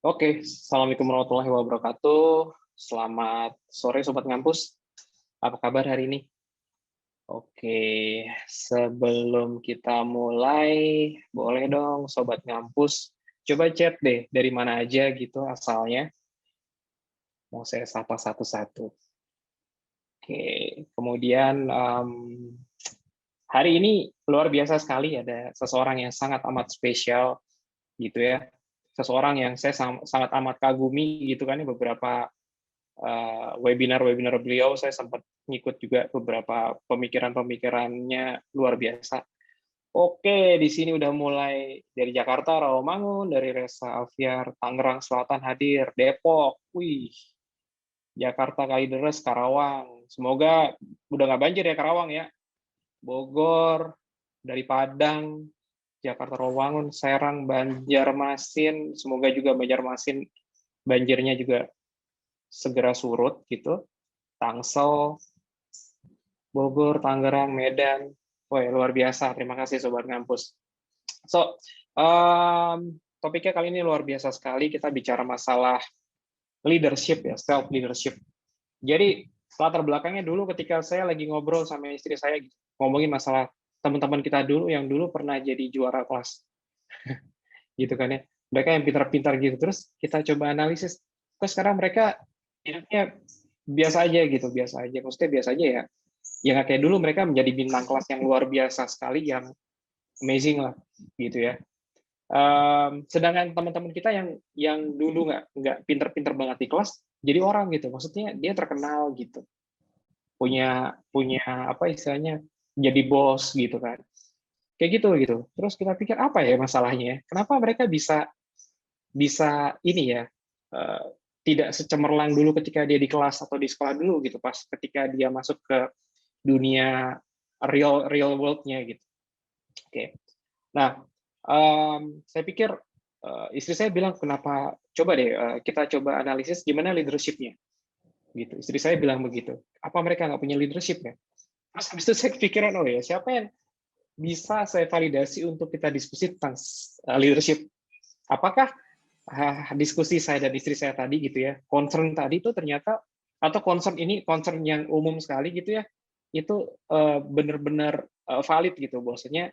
Oke, Assalamualaikum warahmatullahi wabarakatuh. Selamat sore Sobat Ngampus. Apa kabar hari ini? Oke, sebelum kita mulai, boleh dong Sobat Ngampus coba chat deh dari mana aja gitu asalnya. Mau saya sapa satu-satu. Oke, kemudian hari ini luar biasa sekali ada seseorang yang sangat amat spesial gitu ya. Seseorang yang saya sangat amat kagumi gitu kan ya, beberapa webinar-webinar beliau saya sempat ngikut juga beberapa pemikiran-pemikirannya luar biasa. Oke, di sini udah mulai dari Jakarta, Rawamangun, dari Reza Alfiar, Tangerang Selatan hadir, Depok, wih, Jakarta Kalideres, Karawang. Semoga udah nggak banjir ya Karawang ya. Bogor, dari Padang, Jakarta Rawamangun, Serang, Banjarmasin, semoga juga Banjarmasin banjirnya juga segera surut gitu. Tangsel, Bogor, Tangerang, Medan. Wah, luar biasa. Terima kasih Sobat Ngampus. So, topiknya kali ini luar biasa sekali. Kita bicara masalah leadership ya, self leadership. Jadi latar belakangnya dulu ketika saya lagi ngobrol sama istri saya, ngomongin masalah teman-teman kita dulu yang dulu pernah jadi juara kelas, gitu kan ya. Mereka yang pintar-pintar gitu. Terus kita coba analisis. Terus sekarang mereka hidupnya biasa aja gitu, biasa aja. Maksudnya biasa aja ya. Ya nggak kayak dulu, mereka menjadi bintang kelas yang luar biasa sekali, yang amazing lah gitu ya. Sedangkan teman-teman kita yang dulu nggak pinter-pinter banget di kelas jadi orang gitu, maksudnya dia terkenal gitu, punya apa istilahnya, jadi bos gitu kan, kayak gitu. Terus kita pikir apa ya masalahnya, kenapa mereka bisa bisa ini ya, eh, tidak secemerlang dulu ketika dia di kelas atau di sekolah dulu gitu, pas ketika dia masuk ke dunia real world-nya gitu. Oke. Nah, saya pikir istri saya bilang, kenapa coba deh kita coba analisis gimana leadership-nya. Gitu. Istri saya bilang begitu. Apa mereka nggak punya leadership ya? Terus habis itu saya kepikiran, oh ya, siapa yang bisa saya validasi untuk kita diskusi tentang leadership? Apakah diskusi saya dan istri saya tadi gitu ya, concern tadi itu ternyata, atau concern ini concern yang umum sekali gitu ya, itu benar-benar valid gitu, bahwasanya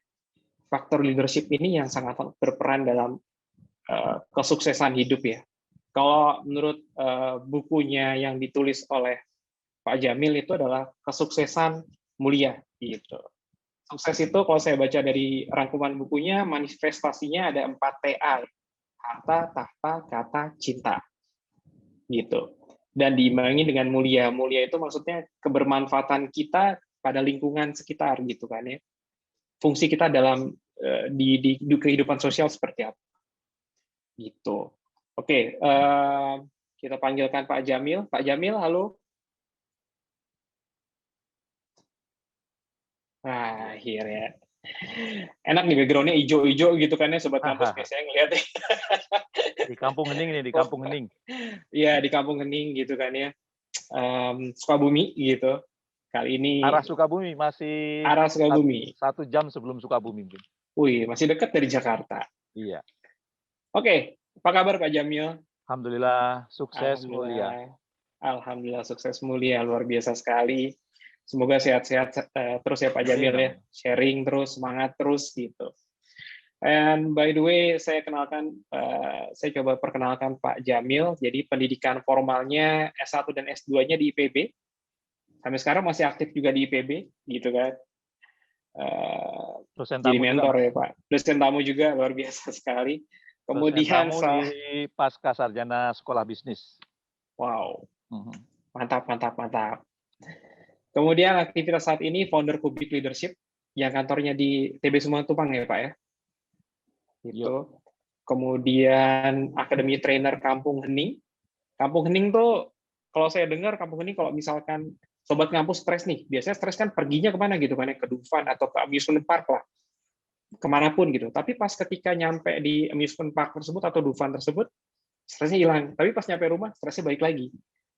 faktor leadership ini yang sangat berperan dalam kesuksesan hidup ya. Kalau menurut bukunya yang ditulis oleh Pak Jamil itu adalah kesuksesan mulia gitu. Sukses itu kalau saya baca dari rangkuman bukunya, manifestasinya ada 4 TA. Harta, tahta, kata, cinta. Gitu. Dan diimbangi dengan mulia. Mulia itu maksudnya kebermanfaatan kita pada lingkungan sekitar gitu kan ya. Fungsi kita dalam di kehidupan sosial seperti apa gitu. Oke, kita panggilkan Pak Jamil. Pak Jamil, halo. Nah, akhirnya enak nih, backgroundnya hijau-hijau gitu kan ya, Sobat Kampus biasanya ngeliatnya. Di Kampung Hening nih, di Kampung Hening. Iya, di Kampung Hening gitu kan ya. Sukabumi gitu. Kali ini arah Sukabumi, masih arah Sukabumi. 1 jam sebelum Sukabumi. Wih, masih dekat dari Jakarta. Iya. Oke, apa kabar Pak Jamil? Alhamdulillah, sukses mulia. Alhamdulillah, sukses mulia, luar biasa sekali. Semoga sehat-sehat terus ya Pak Jamil ya, sharing terus, semangat terus gitu. And by the way, saya coba perkenalkan Pak Jamil. Jadi pendidikan formalnya S1 dan S2-nya di IPB. Sampai sekarang masih aktif juga di IPB, gitu kan. Jadi mentor juga, ya Pak. Dosen tamu juga, luar biasa sekali. Kemudian dosen tamu di Pasca Sarjana Sekolah Bisnis. Wow, mantap. Kemudian aktivitas saat ini founder Kubik Leadership yang kantornya di TB Simatupang ya Pak ya. Itu. Kemudian Akademi Trainer Kampung Hening. Kampung Hening tuh kalau saya dengar Kampung Hening, kalau misalkan Sobat Ngampus stres nih, biasanya stres kan perginya kemana gitu kan ya, ke Dufan atau ke amusement park lah, kemanapun gitu. Tapi pas ketika nyampe di amusement park tersebut atau Dufan tersebut, stresnya hilang. Tapi pas nyampe rumah, stresnya balik lagi.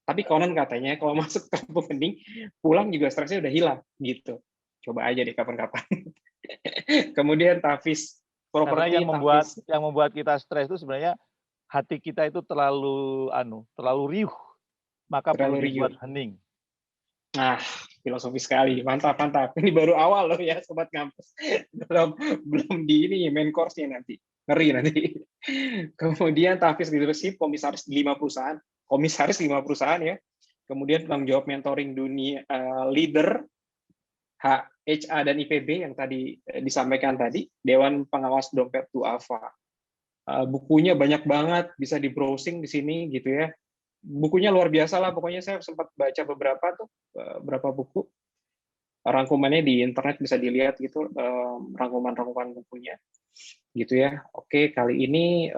Tapi konon katanya kalau masuk Kampung Hening, pulang juga stresnya udah hilang gitu. Coba aja deh kapan-kapan. Kemudian Tafis, karena yang membuat kita stres itu sebenarnya hati kita itu terlalu riuh, maka perlu Terlalu riuh. dibuat hening. Nah, filosofi sekali, mantap mantap. Ini baru awal loh ya, sobat ngampus. belum di ini main course-nya nanti, ngeri nanti. Kemudian tahfiz leadership, komisaris 5 perusahaan, ya. Kemudian tanggung jawab mentoring dunia leader, HA dan IPB yang tadi disampaikan tadi, Dewan Pengawas Dompet Duafa. Bukunya banyak banget, bisa di browsing di sini gitu ya. Bukunya luar biasa lah, pokoknya saya sempat baca beberapa buku, rangkumannya di internet bisa dilihat gitu, rangkuman bukunya gitu ya. Oke, kali ini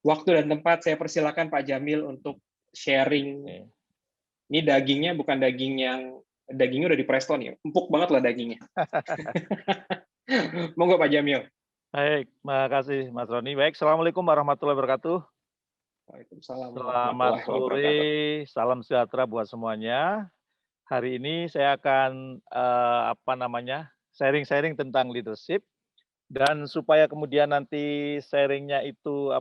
waktu dan tempat saya persilakan Pak Jamil untuk sharing. Ini dagingnya bukan dagingnya udah di Preston ya, empuk banget lah dagingnya. Monggo Pak Jamil. Baik, makasih Mas Roni. Baik, Assalamualaikum warahmatullahi wabarakatuh. Waalaikumsalam Selamat warahmatullahi wabarakatuh. sore, salam sejahtera buat semuanya. Hari ini saya akan sharing-sharing tentang leadership, dan supaya kemudian nanti sharingnya itu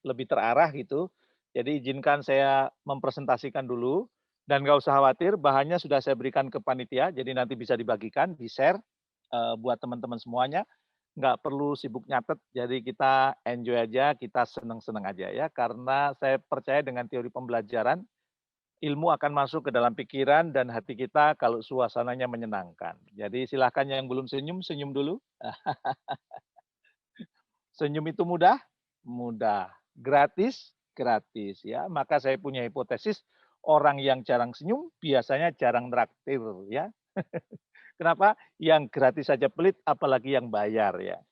lebih terarah gitu. Jadi izinkan saya mempresentasikan dulu, dan nggak usah khawatir, bahannya sudah saya berikan ke panitia, jadi nanti bisa dibagikan, di-share buat teman-teman semuanya. Nggak perlu sibuk nyatet, jadi kita enjoy aja, kita seneng-seneng aja ya, karena saya percaya dengan teori pembelajaran, ilmu akan masuk ke dalam pikiran dan hati kita kalau suasananya menyenangkan. Jadi silahkan yang belum senyum, senyum dulu. Senyum itu mudah? Mudah. Gratis? Gratis ya. Maka saya punya hipotesis, orang yang jarang senyum biasanya jarang traktir ya. Kenapa? Yang gratis saja pelit, apalagi yang bayar ya.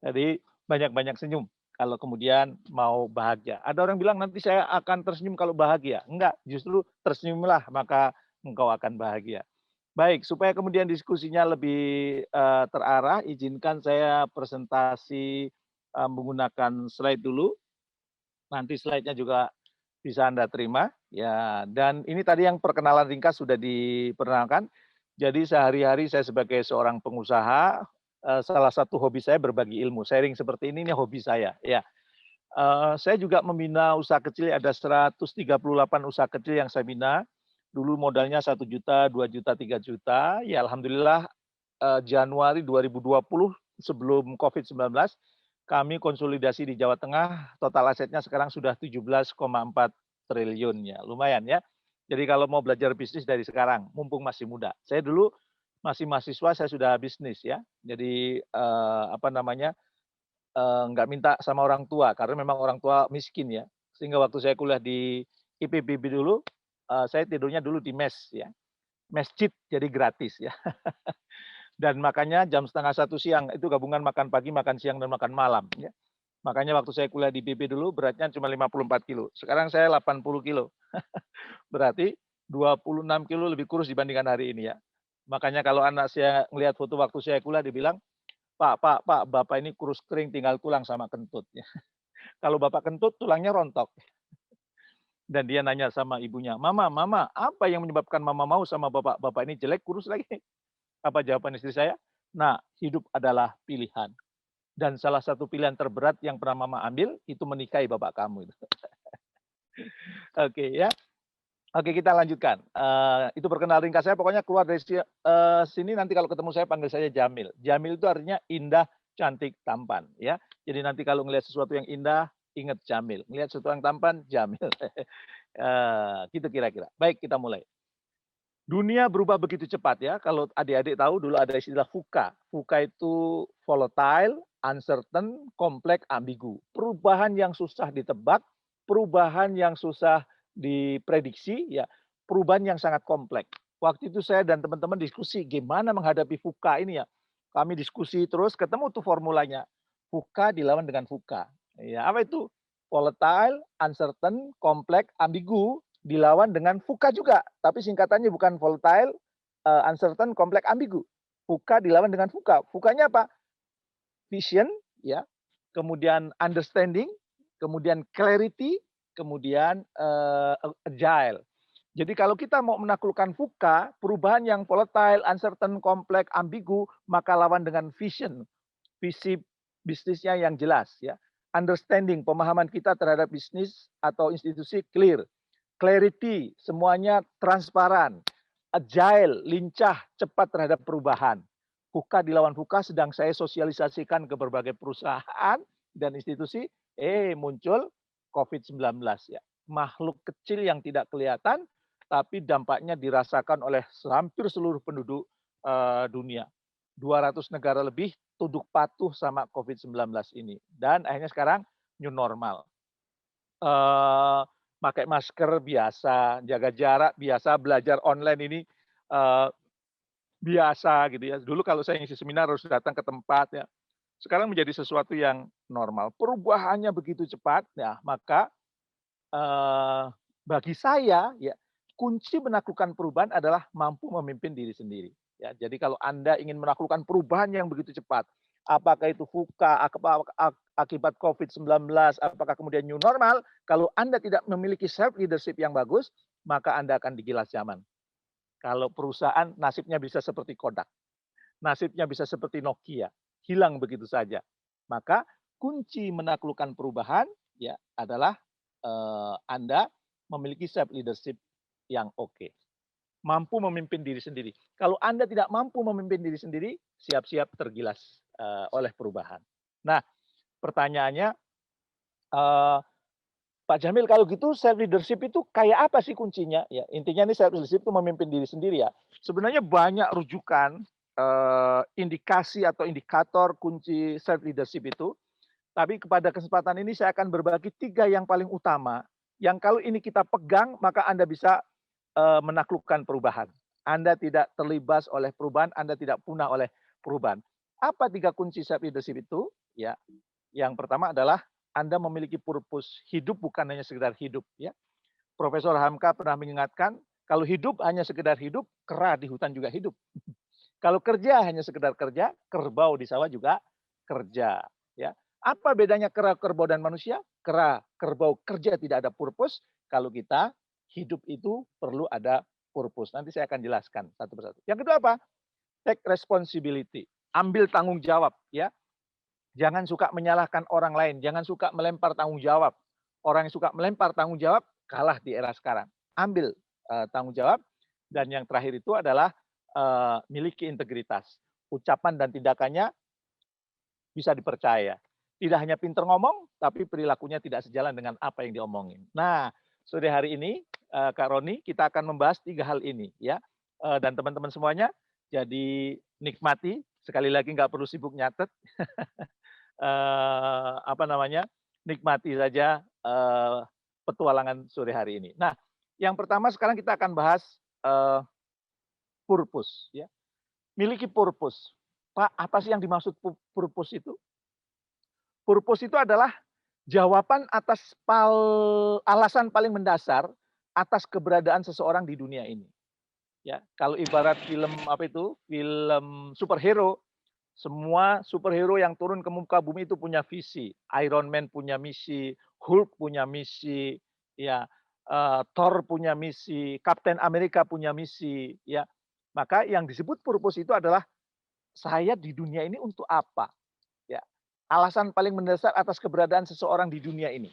Jadi banyak-banyak senyum kalau kemudian mau bahagia. Ada orang bilang nanti saya akan tersenyum kalau bahagia. Enggak, justru tersenyumlah maka engkau akan bahagia. Baik, supaya kemudian diskusinya lebih terarah, izinkan saya presentasi menggunakan slide dulu. Nanti slide-nya juga bisa Anda terima. Ya, dan ini tadi yang perkenalan ringkas sudah diperkenalkan. Jadi sehari-hari saya sebagai seorang pengusaha, salah satu hobi saya berbagi ilmu. Sharing seperti ini hobi saya. Ya, saya juga membina usaha kecil, ada 138 usaha kecil yang saya bina. Dulu modalnya 1 juta, 2 juta, 3 juta. Ya alhamdulillah Januari 2020 sebelum COVID-19 kami konsolidasi di Jawa Tengah, total asetnya sekarang sudah 17,4 triliun ya, lumayan ya. Jadi kalau mau belajar bisnis dari sekarang, mumpung masih muda. Saya dulu masih mahasiswa, saya sudah bisnis ya. Jadi nggak minta sama orang tua karena memang orang tua miskin ya. Sehingga waktu saya kuliah di IPB dulu, saya tidurnya dulu di mes ya, masjid jadi gratis ya. Dan makanya jam 12:30 siang itu gabungan makan pagi, makan siang, dan makan malam ya. Makanya waktu saya kuliah di IPB dulu beratnya cuma 54 kilo. Sekarang saya 80 kilo. Berarti 26 kilo lebih kurus dibandingkan hari ini ya. Makanya kalau anak saya ngelihat foto waktu saya kuliah, dibilang, Pak, Bapak ini kurus kering, tinggal tulang sama kentut. Ya. Kalau Bapak kentut, tulangnya rontok. Dan dia nanya sama ibunya, Mama, apa yang menyebabkan Mama mau sama Bapak? Bapak ini jelek, kurus lagi. Apa jawaban istri saya? Nah, hidup adalah pilihan. Dan salah satu pilihan terberat yang pernah Mama ambil, itu menikahi Bapak kamu. Oke ya. Oke, kita lanjutkan. Itu perkenalan ringkas saya. Pokoknya keluar dari sini nanti kalau ketemu saya panggil saya Jamil. Jamil itu artinya indah, cantik, tampan. Ya. Jadi nanti kalau ngelihat sesuatu yang indah, ingat Jamil. Ngelihat sesuatu yang tampan, Jamil. Gitu kira-kira. Baik, kita mulai. Dunia berubah begitu cepat ya. Kalau adik-adik tahu dulu ada istilah VUCA. VUCA itu volatile, uncertain, kompleks, ambigu. Perubahan yang susah ditebak, perubahan yang susah diprediksi, ya, perubahan yang sangat kompleks. Waktu itu saya dan teman-teman diskusi gimana menghadapi VUCA ini ya. Kami diskusi terus, ketemu tuh formulanya. VUCA dilawan dengan VUCA. Ya, apa itu? Volatile, uncertain, kompleks, ambigu dilawan dengan VUCA juga. Tapi singkatannya bukan volatile, uncertain, kompleks, ambigu. VUCA dilawan dengan VUCA. VUCA-nya apa? Vision, ya, kemudian understanding, kemudian clarity, kemudian agile. Jadi kalau kita mau menaklukkan VUCA, perubahan yang volatile, uncertain, kompleks, ambigu, maka lawan dengan vision, visi bisnisnya yang jelas ya. understanding, pemahaman kita terhadap bisnis atau institusi clear. Clarity, semuanya transparan. Agile, lincah, cepat terhadap perubahan. VUCA dilawan VUCA sedang saya sosialisasikan ke berbagai perusahaan dan institusi, muncul COVID-19 ya. Makhluk kecil yang tidak kelihatan, tapi dampaknya dirasakan oleh hampir seluruh penduduk dunia. 200 negara lebih tunduk patuh sama COVID-19 ini. Dan akhirnya sekarang new normal. Pakai masker biasa, jaga jarak biasa, belajar online ini biasa gitu ya. Dulu kalau saya ngisi seminar harus datang ke tempat ya. Sekarang menjadi sesuatu yang normal. Perubahannya begitu cepat, ya maka bagi saya ya kunci menaklukkan perubahan adalah mampu memimpin diri sendiri. Ya, jadi kalau Anda ingin menaklukkan perubahan yang begitu cepat, apakah itu VUCA, akibat COVID-19, apakah kemudian new normal, kalau Anda tidak memiliki self leadership yang bagus, maka Anda akan digilas zaman. Kalau perusahaan nasibnya bisa seperti Kodak, nasibnya bisa seperti Nokia, hilang begitu saja. Maka kunci menaklukkan perubahan ya adalah Anda memiliki self leadership yang oke. Mampu memimpin diri sendiri. Kalau Anda tidak mampu memimpin diri sendiri, siap-siap tergilas oleh perubahan. Nah, pertanyaannya, Pak Jamil, kalau gitu self leadership itu kayak apa sih kuncinya? Ya, intinya nih self leadership itu memimpin diri sendiri ya. Sebenarnya banyak rujukan indikasi atau indikator kunci self leadership itu. Tapi kepada kesempatan ini saya akan berbagi 3 yang paling utama. Yang kalau ini kita pegang, maka Anda bisa menaklukkan perubahan. Anda tidak terlibas oleh perubahan, Anda tidak punah oleh perubahan. Apa 3 kunci self leadership itu? Ya, yang pertama adalah Anda memiliki purpose. Hidup bukan hanya sekedar hidup. Ya, Profesor Hamka pernah mengingatkan, kalau hidup hanya sekedar hidup, kera di hutan juga hidup. Kalau kerja hanya sekedar kerja, kerbau di sawah juga kerja. Ya, apa bedanya kera, kerbau dan manusia? Kera, kerbau kerja tidak ada purpose. Kalau kita hidup itu perlu ada purpose. Nanti saya akan jelaskan satu persatu. Yang kedua apa? Take responsibility. Ambil tanggung jawab. Ya, jangan suka menyalahkan orang lain. Jangan suka melempar tanggung jawab. Orang yang suka melempar tanggung jawab kalah di era sekarang. Ambil tanggung jawab. Dan yang terakhir itu adalah miliki integritas. Ucapan dan tindakannya bisa dipercaya. Tidak hanya pinter ngomong, tapi perilakunya tidak sejalan dengan apa yang diomongin. Nah, sore hari ini, Kak Roni, kita akan membahas 3 hal ini, ya. Dan teman-teman semuanya, jadi nikmati. Sekali lagi nggak perlu sibuk nyatet. Nikmati saja petualangan sore hari ini. Nah, yang pertama sekarang kita akan bahas purpose. Ya. Miliki purpose. Pak, apa sih yang dimaksud purpose itu? Purpose itu adalah jawaban atas alasan paling mendasar atas keberadaan seseorang di dunia ini. Ya, kalau ibarat film film superhero, semua superhero yang turun ke muka bumi itu punya visi. Iron Man punya misi, Hulk punya misi, ya, Thor punya misi, Captain America punya misi, ya. Maka yang disebut purpose itu adalah saya di dunia ini untuk apa? Ya. Alasan paling mendasar atas keberadaan seseorang di dunia ini.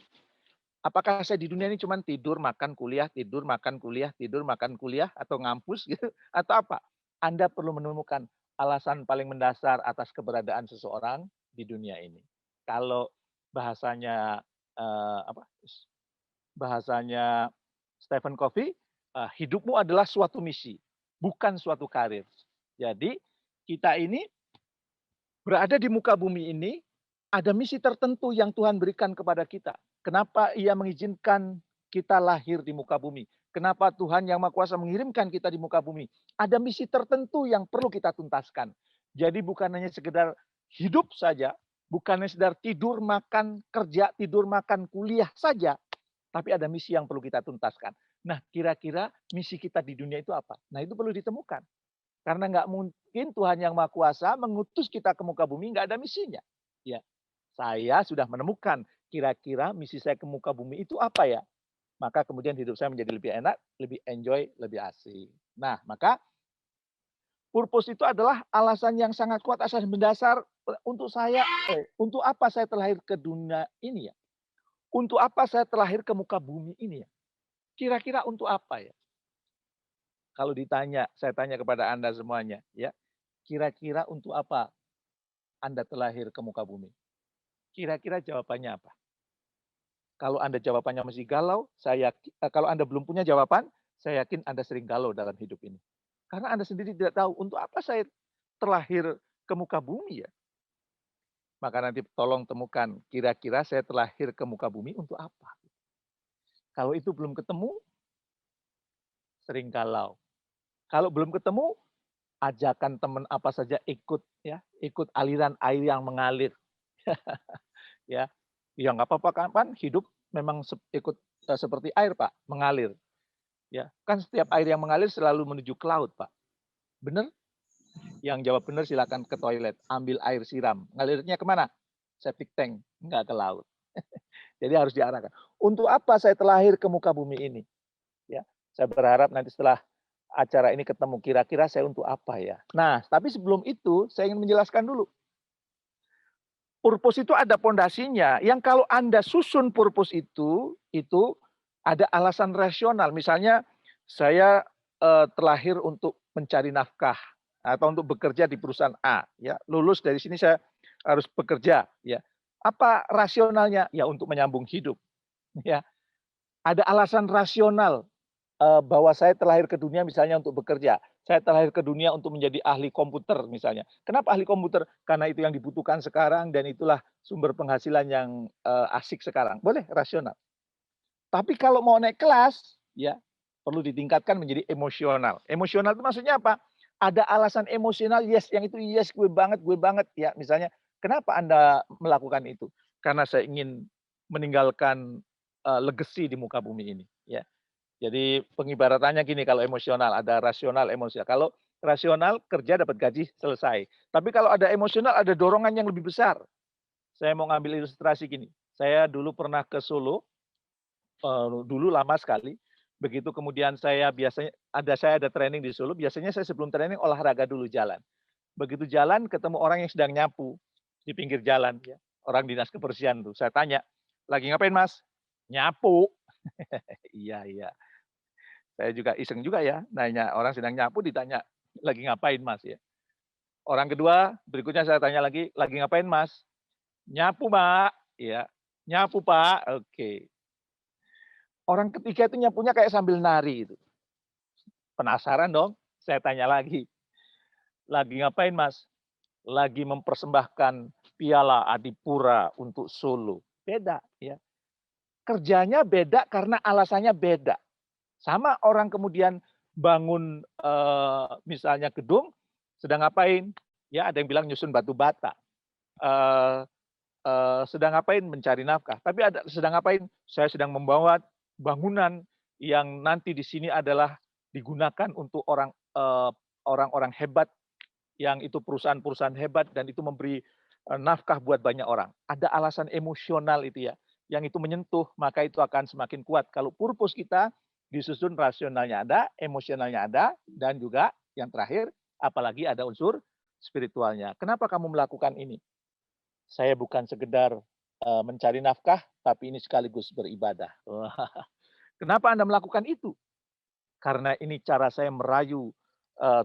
Apakah saya di dunia ini cuma tidur, makan, kuliah, tidur, makan, kuliah, tidur, makan, kuliah, atau ngampus gitu, atau apa? Anda perlu menemukan alasan paling mendasar atas keberadaan seseorang di dunia ini. Kalau bahasanya bahasanya Stephen Covey, hidupmu adalah suatu misi, bukan suatu karir. Jadi kita ini berada di muka bumi ini ada misi tertentu yang Tuhan berikan kepada kita. Kenapa Ia mengizinkan kita lahir di muka bumi? Kenapa Tuhan Yang Maha Kuasa mengirimkan kita di muka bumi? Ada misi tertentu yang perlu kita tuntaskan. Jadi bukan hanya sekedar hidup saja, bukan hanya sekedar tidur, makan, kerja, tidur, makan, kuliah saja, tapi ada misi yang perlu kita tuntaskan. Nah, kira-kira misi kita di dunia itu apa? Nah, itu perlu ditemukan. Karena nggak mungkin Tuhan Yang Maha Kuasa mengutus kita ke muka bumi nggak ada misinya. Ya, saya sudah menemukan kira-kira misi saya ke muka bumi itu apa ya? Maka kemudian hidup saya menjadi lebih enak, lebih enjoy, lebih asik. Nah, maka Purpose itu adalah alasan yang sangat kuat, asas mendasar untuk saya, untuk apa saya terlahir ke dunia ini ya? Untuk apa saya terlahir ke muka bumi ini ya? Kira-kira untuk apa ya? Kalau ditanya, saya tanya kepada Anda semuanya, ya. Kira-kira untuk apa Anda terlahir ke muka bumi? Kira-kira jawabannya apa? Kalau Anda jawabannya masih galau, kalau Anda belum punya jawaban, saya yakin Anda sering galau dalam hidup ini. Karena Anda sendiri tidak tahu untuk apa saya terlahir ke muka bumi ya. Maka nanti tolong temukan kira-kira saya terlahir ke muka bumi untuk apa. Kalau itu belum ketemu, sering galau. Kalau belum ketemu, ajakan teman apa saja ikut ya, ikut aliran air yang mengalir. Ya, ya nggak apa-apa kan hidup memang ikut seperti air Pak, mengalir. Ya, kan setiap air yang mengalir selalu menuju ke laut Pak. Benar? Yang jawab benar silakan ke toilet, ambil air siram. Ngalirnya kemana? Septic tank, nggak ke laut. Jadi harus diarahkan. Untuk apa saya terlahir ke muka bumi ini? Ya, saya berharap nanti setelah acara ini ketemu kira-kira saya untuk apa ya. Nah, tapi sebelum itu saya ingin menjelaskan dulu. Purpose itu ada pondasinya. Yang kalau Anda susun purpose itu ada alasan rasional. Misalnya saya terlahir untuk mencari nafkah atau untuk bekerja di perusahaan A, ya. Lulus dari sini saya harus bekerja, ya. Apa rasionalnya? Ya untuk menyambung hidup, ya. Ada alasan rasional bahwa saya terlahir ke dunia misalnya untuk bekerja. Saya terlahir ke dunia untuk menjadi ahli komputer misalnya. Kenapa ahli komputer? Karena itu yang dibutuhkan sekarang dan itulah sumber penghasilan yang asik sekarang. Boleh rasional. Tapi kalau mau naik kelas, ya perlu ditingkatkan menjadi emosional. Emosional itu maksudnya apa? Ada alasan emosional, yes, yang itu yes, gue banget, ya. Misalnya, kenapa Anda melakukan itu? Karena saya ingin meninggalkan legacy di muka bumi ini, ya. Jadi pengibaratannya gini kalau emosional, ada rasional, emosional. Kalau rasional kerja dapat gaji selesai. Tapi kalau ada emosional ada dorongan yang lebih besar. Saya mau ngambil ilustrasi gini. Saya dulu pernah ke Solo, dulu lama sekali. Begitu kemudian saya ada training di Solo, biasanya saya sebelum training olahraga dulu jalan. Begitu jalan ketemu orang yang sedang nyapu di pinggir jalan ya. Orang dinas kebersihan tuh. Saya tanya, "Lagi ngapain, Mas?" "Nyapu." Iya, iya. Saya juga iseng juga ya, nanya orang sedang nyapu ditanya, "Lagi ngapain Mas?" Ya. Orang kedua, berikutnya saya tanya lagi ngapain Mas?" "Nyapu Mbak." Ya. "Nyapu Pak." Oke. Orang ketiga itu nyapunya kayak sambil nari itu. Penasaran dong, saya tanya lagi, "Lagi ngapain Mas?" "Lagi mempersembahkan piala Adipura untuk Solo." Beda ya. Kerjanya beda karena alasannya beda. Sama orang kemudian bangun, misalnya gedung, sedang ngapain? Ya ada yang bilang nyusun batu bata. Eee sedang ngapain? Mencari nafkah. Tapi ada sedang ngapain? Saya sedang membawa bangunan yang nanti di sini adalah digunakan untuk orang-orang hebat, yang itu perusahaan-perusahaan hebat dan itu memberi, nafkah buat banyak orang. Ada alasan emosional itu ya, yang itu menyentuh, maka itu akan semakin kuat. Kalau purpose kita disusun rasionalnya ada, emosionalnya ada, dan juga yang terakhir, apalagi ada unsur spiritualnya. Kenapa kamu melakukan ini? Saya bukan sekedar, mencari nafkah, tapi ini sekaligus beribadah. Wah, kenapa Anda melakukan itu? Karena ini cara saya merayu,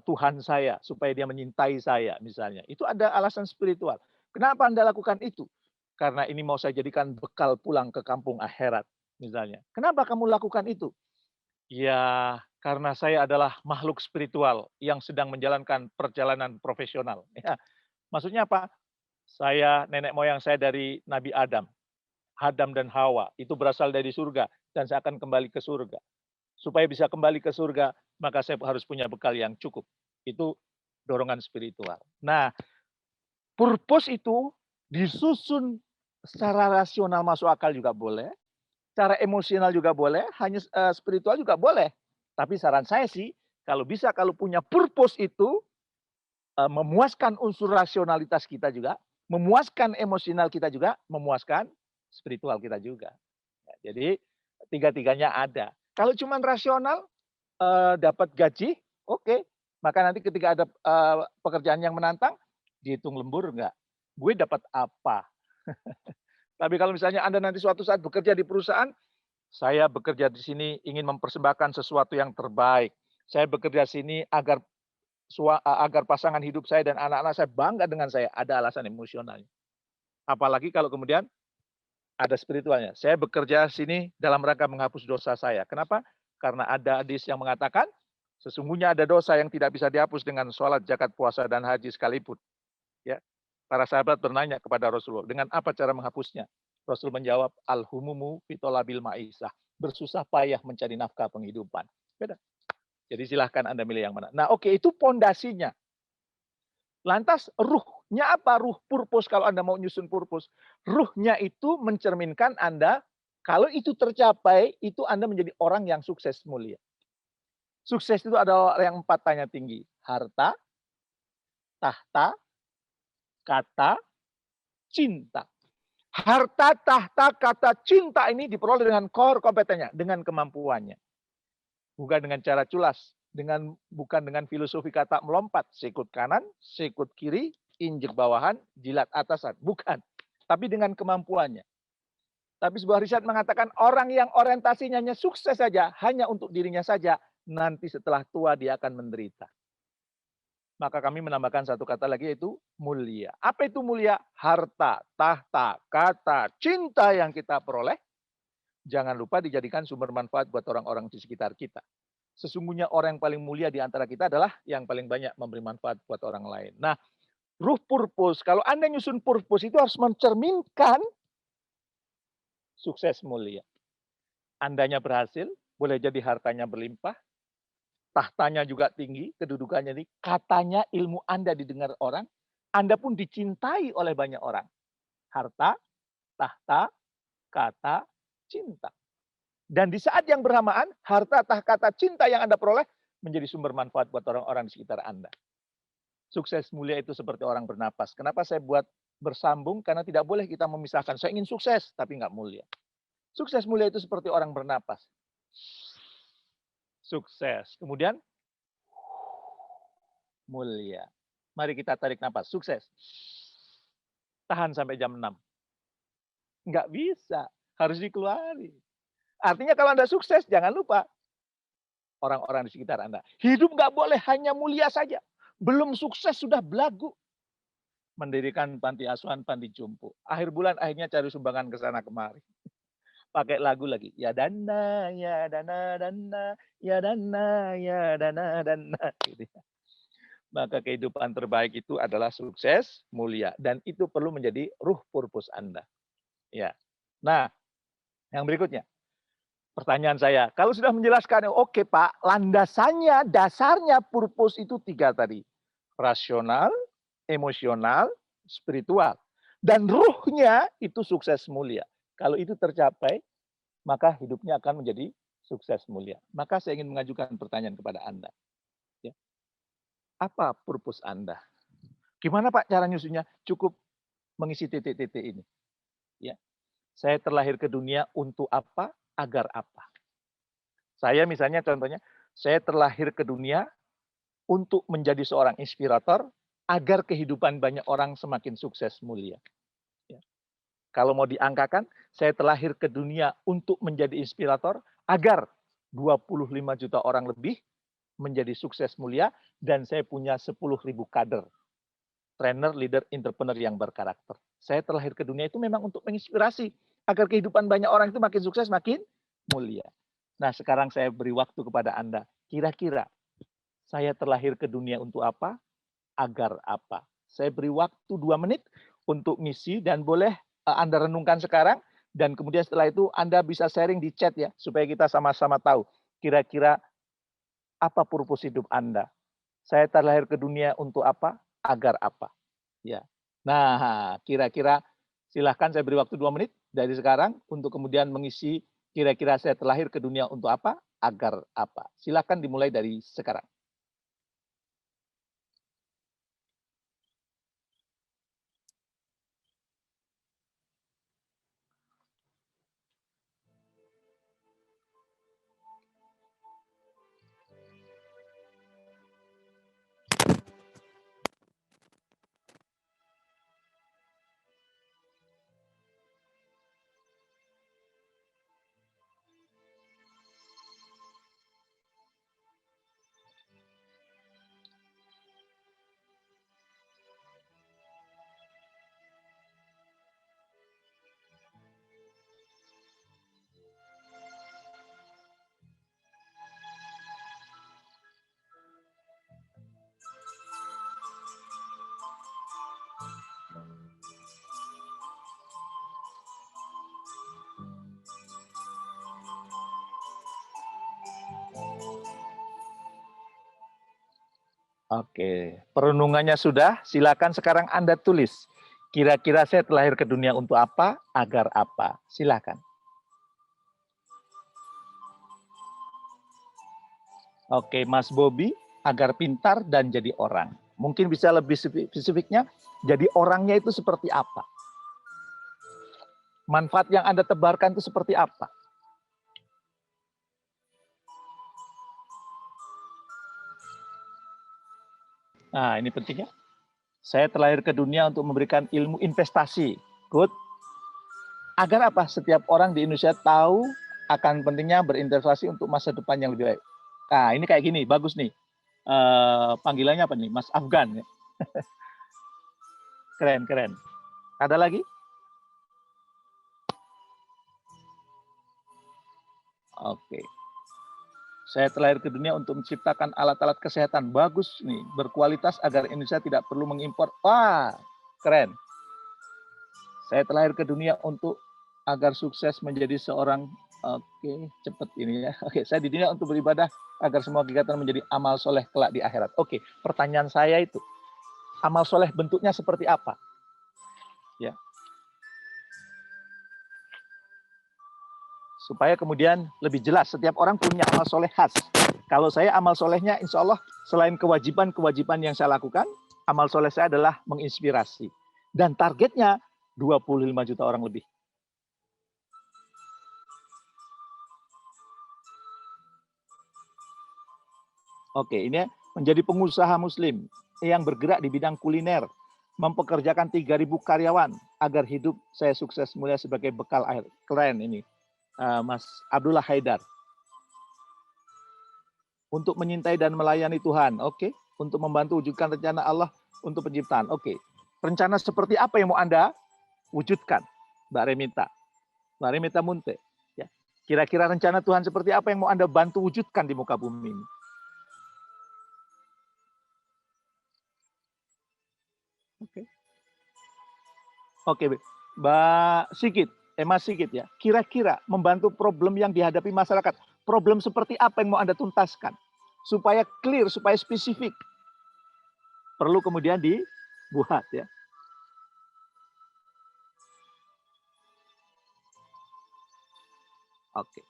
Tuhan saya supaya dia menyintai saya misalnya. Itu ada alasan spiritual. Kenapa Anda lakukan itu? Karena ini mau saya jadikan bekal pulang ke kampung akhirat misalnya. Kenapa kamu lakukan itu? Ya, karena saya adalah makhluk spiritual yang sedang menjalankan perjalanan profesional. Ya, maksudnya apa? Nenek moyang saya dari Nabi Adam. Adam dan Hawa, itu berasal dari surga dan saya akan kembali ke surga. Supaya bisa kembali ke surga, maka saya harus punya bekal yang cukup. Itu dorongan spiritual. Nah, purpose itu disusun secara rasional masuk akal juga boleh, secara emosional juga boleh, hanya spiritual juga boleh. Tapi saran saya sih, kalau punya purpose itu memuaskan unsur rasionalitas kita juga, memuaskan emosional kita juga, memuaskan spiritual kita juga. Ya, jadi tiga-tiganya ada. Kalau cuma rasional dapat gaji, oke, Maka nanti ketika ada pekerjaan yang menantang, dihitung lembur enggak? Gue dapat apa? Tapi kalau misalnya Anda nanti suatu saat bekerja di perusahaan, saya bekerja di sini ingin mempersembahkan sesuatu yang terbaik. Saya bekerja sini agar pasangan hidup saya dan anak-anak saya bangga dengan saya. Ada alasan emosionalnya. Apalagi kalau kemudian ada spiritualnya. Saya bekerja sini dalam rangka menghapus dosa saya. Kenapa? Karena ada hadis yang mengatakan, sesungguhnya ada dosa yang tidak bisa dihapus dengan sholat, zakat, puasa, dan haji sekalipun. Ya, para sahabat bertanya kepada Rasulullah, dengan apa cara menghapusnya? Rasul menjawab, al-humumu fitolabil ma'isah. Bersusah payah mencari nafkah penghidupan. Beda. Jadi silahkan Anda milih yang mana. Nah, oke, itu pondasinya. Lantas ruhnya apa? Ruh purpose kalau Anda mau nyusun purpose. Ruhnya itu mencerminkan Anda, kalau itu tercapai, itu Anda menjadi orang yang sukses mulia. Sukses itu adalah yang 4 tanya tinggi. Harta, tahta, kata, cinta. Harta, tahta, kata, cinta ini diperoleh dengan core kompetennya, dengan kemampuannya. Bukan dengan cara culas, bukan dengan filosofi kata melompat, sikut kanan, sikut kiri, injek bawahan, jilat atasan. Bukan. Tapi dengan kemampuannya. Tapi sebuah riset mengatakan orang yang orientasinya hanya sukses saja, hanya untuk dirinya saja, nanti setelah tua dia akan menderita. Maka kami menambahkan satu kata lagi, yaitu mulia. Apa itu mulia? Harta, tahta, kata, cinta yang kita peroleh, jangan lupa dijadikan sumber manfaat buat orang-orang di sekitar kita. Sesungguhnya orang yang paling mulia di antara kita adalah yang paling banyak memberi manfaat buat orang lain. Nah, ruh purpose, kalau Anda nyusun purpose itu harus mencerminkan sukses mulia. Andanya berhasil, boleh jadi hartanya berlimpah, tahtanya juga tinggi, kedudukannya tinggi, katanya ilmu Anda didengar orang, Anda pun dicintai oleh banyak orang. Harta, tahta, kata, cinta. Dan di saat yang bersamaan, harta, tahta, cinta yang Anda peroleh menjadi sumber manfaat buat orang-orang di sekitar Anda. Sukses mulia itu seperti orang bernapas. Kenapa saya buat bersambung? Karena tidak boleh kita memisahkan. Saya ingin sukses, tapi nggak mulia. Sukses mulia itu seperti orang bernapas. Sukses. Kemudian mulia. Mari kita tarik napas. Sukses. Tahan sampai jam 6. Nggak bisa. Harus dikeluari. Artinya kalau Anda sukses, jangan lupa orang-orang di sekitar Anda. Hidup nggak boleh hanya mulia saja. Belum sukses sudah belagu. Mendirikan panti asuhan, panti jompo. Akhir bulan akhirnya cari sumbangan ke sana kemari. Pakai lagu lagi. Ya dana, ya dana, dana, ya dana, ya dana, dana. Gitu ya. Maka kehidupan terbaik itu adalah sukses, mulia. Dan itu perlu menjadi ruh purpose Anda. Ya. Nah, yang berikutnya. Pertanyaan saya, kalau sudah menjelaskan, oke Pak, landasannya, dasarnya purpose itu 3 tadi. Rasional, emosional, spiritual. Dan ruhnya itu sukses mulia. Kalau itu tercapai, maka hidupnya akan menjadi sukses mulia. Maka saya ingin mengajukan pertanyaan kepada Anda. Ya. Apa purpose Anda? Gimana Pak cara nyusunnya? Cukup mengisi titik-titik ini. Ya. Saya terlahir ke dunia untuk apa? Agar apa? Saya misalnya contohnya, saya terlahir ke dunia untuk menjadi seorang inspirator agar kehidupan banyak orang semakin sukses mulia. Ya. Kalau mau diangkakan, saya terlahir ke dunia untuk menjadi inspirator agar 25 juta orang lebih menjadi sukses mulia dan saya punya 10.000 kader. Trainer, leader, entrepreneur yang berkarakter. Saya terlahir ke dunia itu memang untuk menginspirasi agar kehidupan banyak orang itu makin sukses, makin mulia. Nah, sekarang saya beri waktu kepada Anda. Kira-kira saya terlahir ke dunia untuk apa? Agar apa? Saya beri waktu 2 menit untuk ngisi dan boleh Anda renungkan sekarang dan kemudian setelah itu Anda bisa sharing di chat ya supaya kita sama-sama tahu kira-kira apa purpose hidup Anda. Saya terlahir ke dunia untuk apa? Agar apa? Ya. Nah, kira-kira silahkan saya beri waktu 2 menit dari sekarang untuk kemudian mengisi kira-kira saya terlahir ke dunia untuk apa? Agar apa? Silahkan dimulai dari sekarang. Oke, perenungannya sudah, silakan sekarang Anda tulis. Kira-kira saya terlahir ke dunia untuk apa, agar apa? Silakan. Oke, Mas Bobi, agar pintar dan jadi orang. Mungkin bisa lebih spesifiknya, jadi orangnya itu seperti apa? Manfaat yang Anda tebarkan itu seperti apa? Nah, ini pentingnya. Saya terlahir ke dunia untuk memberikan ilmu investasi. Good. Agar apa? Setiap orang di Indonesia tahu akan pentingnya berinvestasi untuk masa depan yang lebih baik. Nah, ini kayak gini, bagus nih. Panggilannya apa nih? Mas Afgan. Ya? Keren, keren. Ada lagi? Oke. Saya terlahir ke dunia untuk menciptakan alat-alat kesehatan. Bagus nih, berkualitas agar Indonesia tidak perlu mengimpor. Wah, keren. Saya terlahir ke dunia untuk agar sukses menjadi seorang, oke, cepet ini ya. Oke, saya di dunia untuk beribadah agar semua kegiatan menjadi amal soleh kelak di akhirat. Oke, pertanyaan saya itu, amal soleh bentuknya seperti apa? Ya, supaya kemudian lebih jelas, setiap orang punya amal soleh khas. Kalau saya amal solehnya, insya Allah selain kewajiban-kewajiban yang saya lakukan, amal soleh saya adalah menginspirasi. Dan targetnya 25 juta orang lebih. Oke, ini menjadi pengusaha muslim yang bergerak di bidang kuliner, mempekerjakan 3.000 karyawan agar hidup saya sukses mulia sebagai bekal akhir. Keren ini, Mas Abdullah Haidar. Untuk menyintai dan melayani Tuhan, oke. Untuk membantu wujudkan rencana Allah untuk penciptaan, oke. Rencana seperti apa yang mau Anda wujudkan, Mbak Remita? Mbak Remita Munte. Ya. Kira-kira rencana Tuhan seperti apa yang mau Anda bantu wujudkan di muka bumi ini? Oke. Oke, Mbak Sigit, Mas Sigit ya. Kira-kira membantu problem yang dihadapi masyarakat, problem seperti apa yang mau Anda tuntaskan? Supaya clear, supaya spesifik. Perlu kemudian dibuat ya. Oke.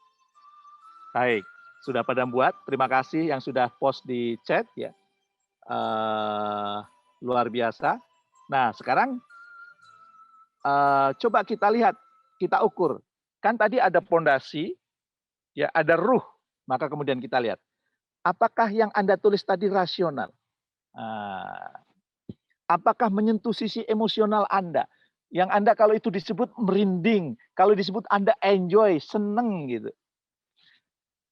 Baik, sudah pada buat. Terima kasih yang sudah post di chat ya. Luar biasa. Nah, sekarang coba kita lihat, kita ukur. Kan tadi ada pondasi, ya ada ruh. Maka kemudian kita lihat, apakah yang Anda tulis tadi rasional? Apakah menyentuh sisi emosional Anda? Yang Anda kalau itu disebut merinding, kalau disebut Anda enjoy, seneng gitu.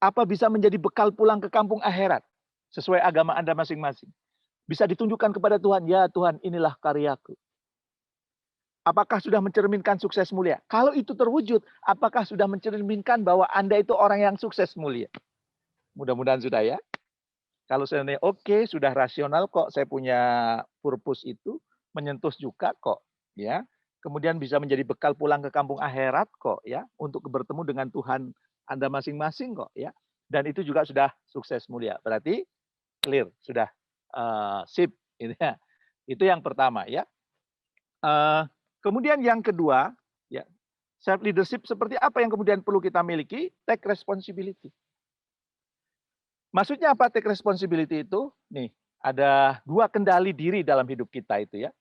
Apa bisa menjadi bekal pulang ke kampung akhirat? Sesuai agama Anda masing-masing. Bisa ditunjukkan kepada Tuhan, ya Tuhan inilah karyaku. Apakah sudah mencerminkan sukses mulia? Kalau itu terwujud, apakah sudah mencerminkan bahwa Anda itu orang yang sukses mulia? Mudah-mudahan sudah ya. Kalau seandainya oke, sudah rasional kok, saya punya purpose itu, menyentuh juga kok, ya. Kemudian bisa menjadi bekal pulang ke kampung akhirat kok, ya, untuk bertemu dengan Tuhan Anda masing-masing kok, ya. Dan itu juga sudah sukses mulia. Berarti clear, sudah sip, gitu ya. Itu yang pertama, ya. Kemudian yang kedua, ya, self leadership seperti apa yang kemudian perlu kita miliki? Take responsibility. Maksudnya apa take responsibility itu? Nih, ada dua kendali diri dalam hidup kita itu ya.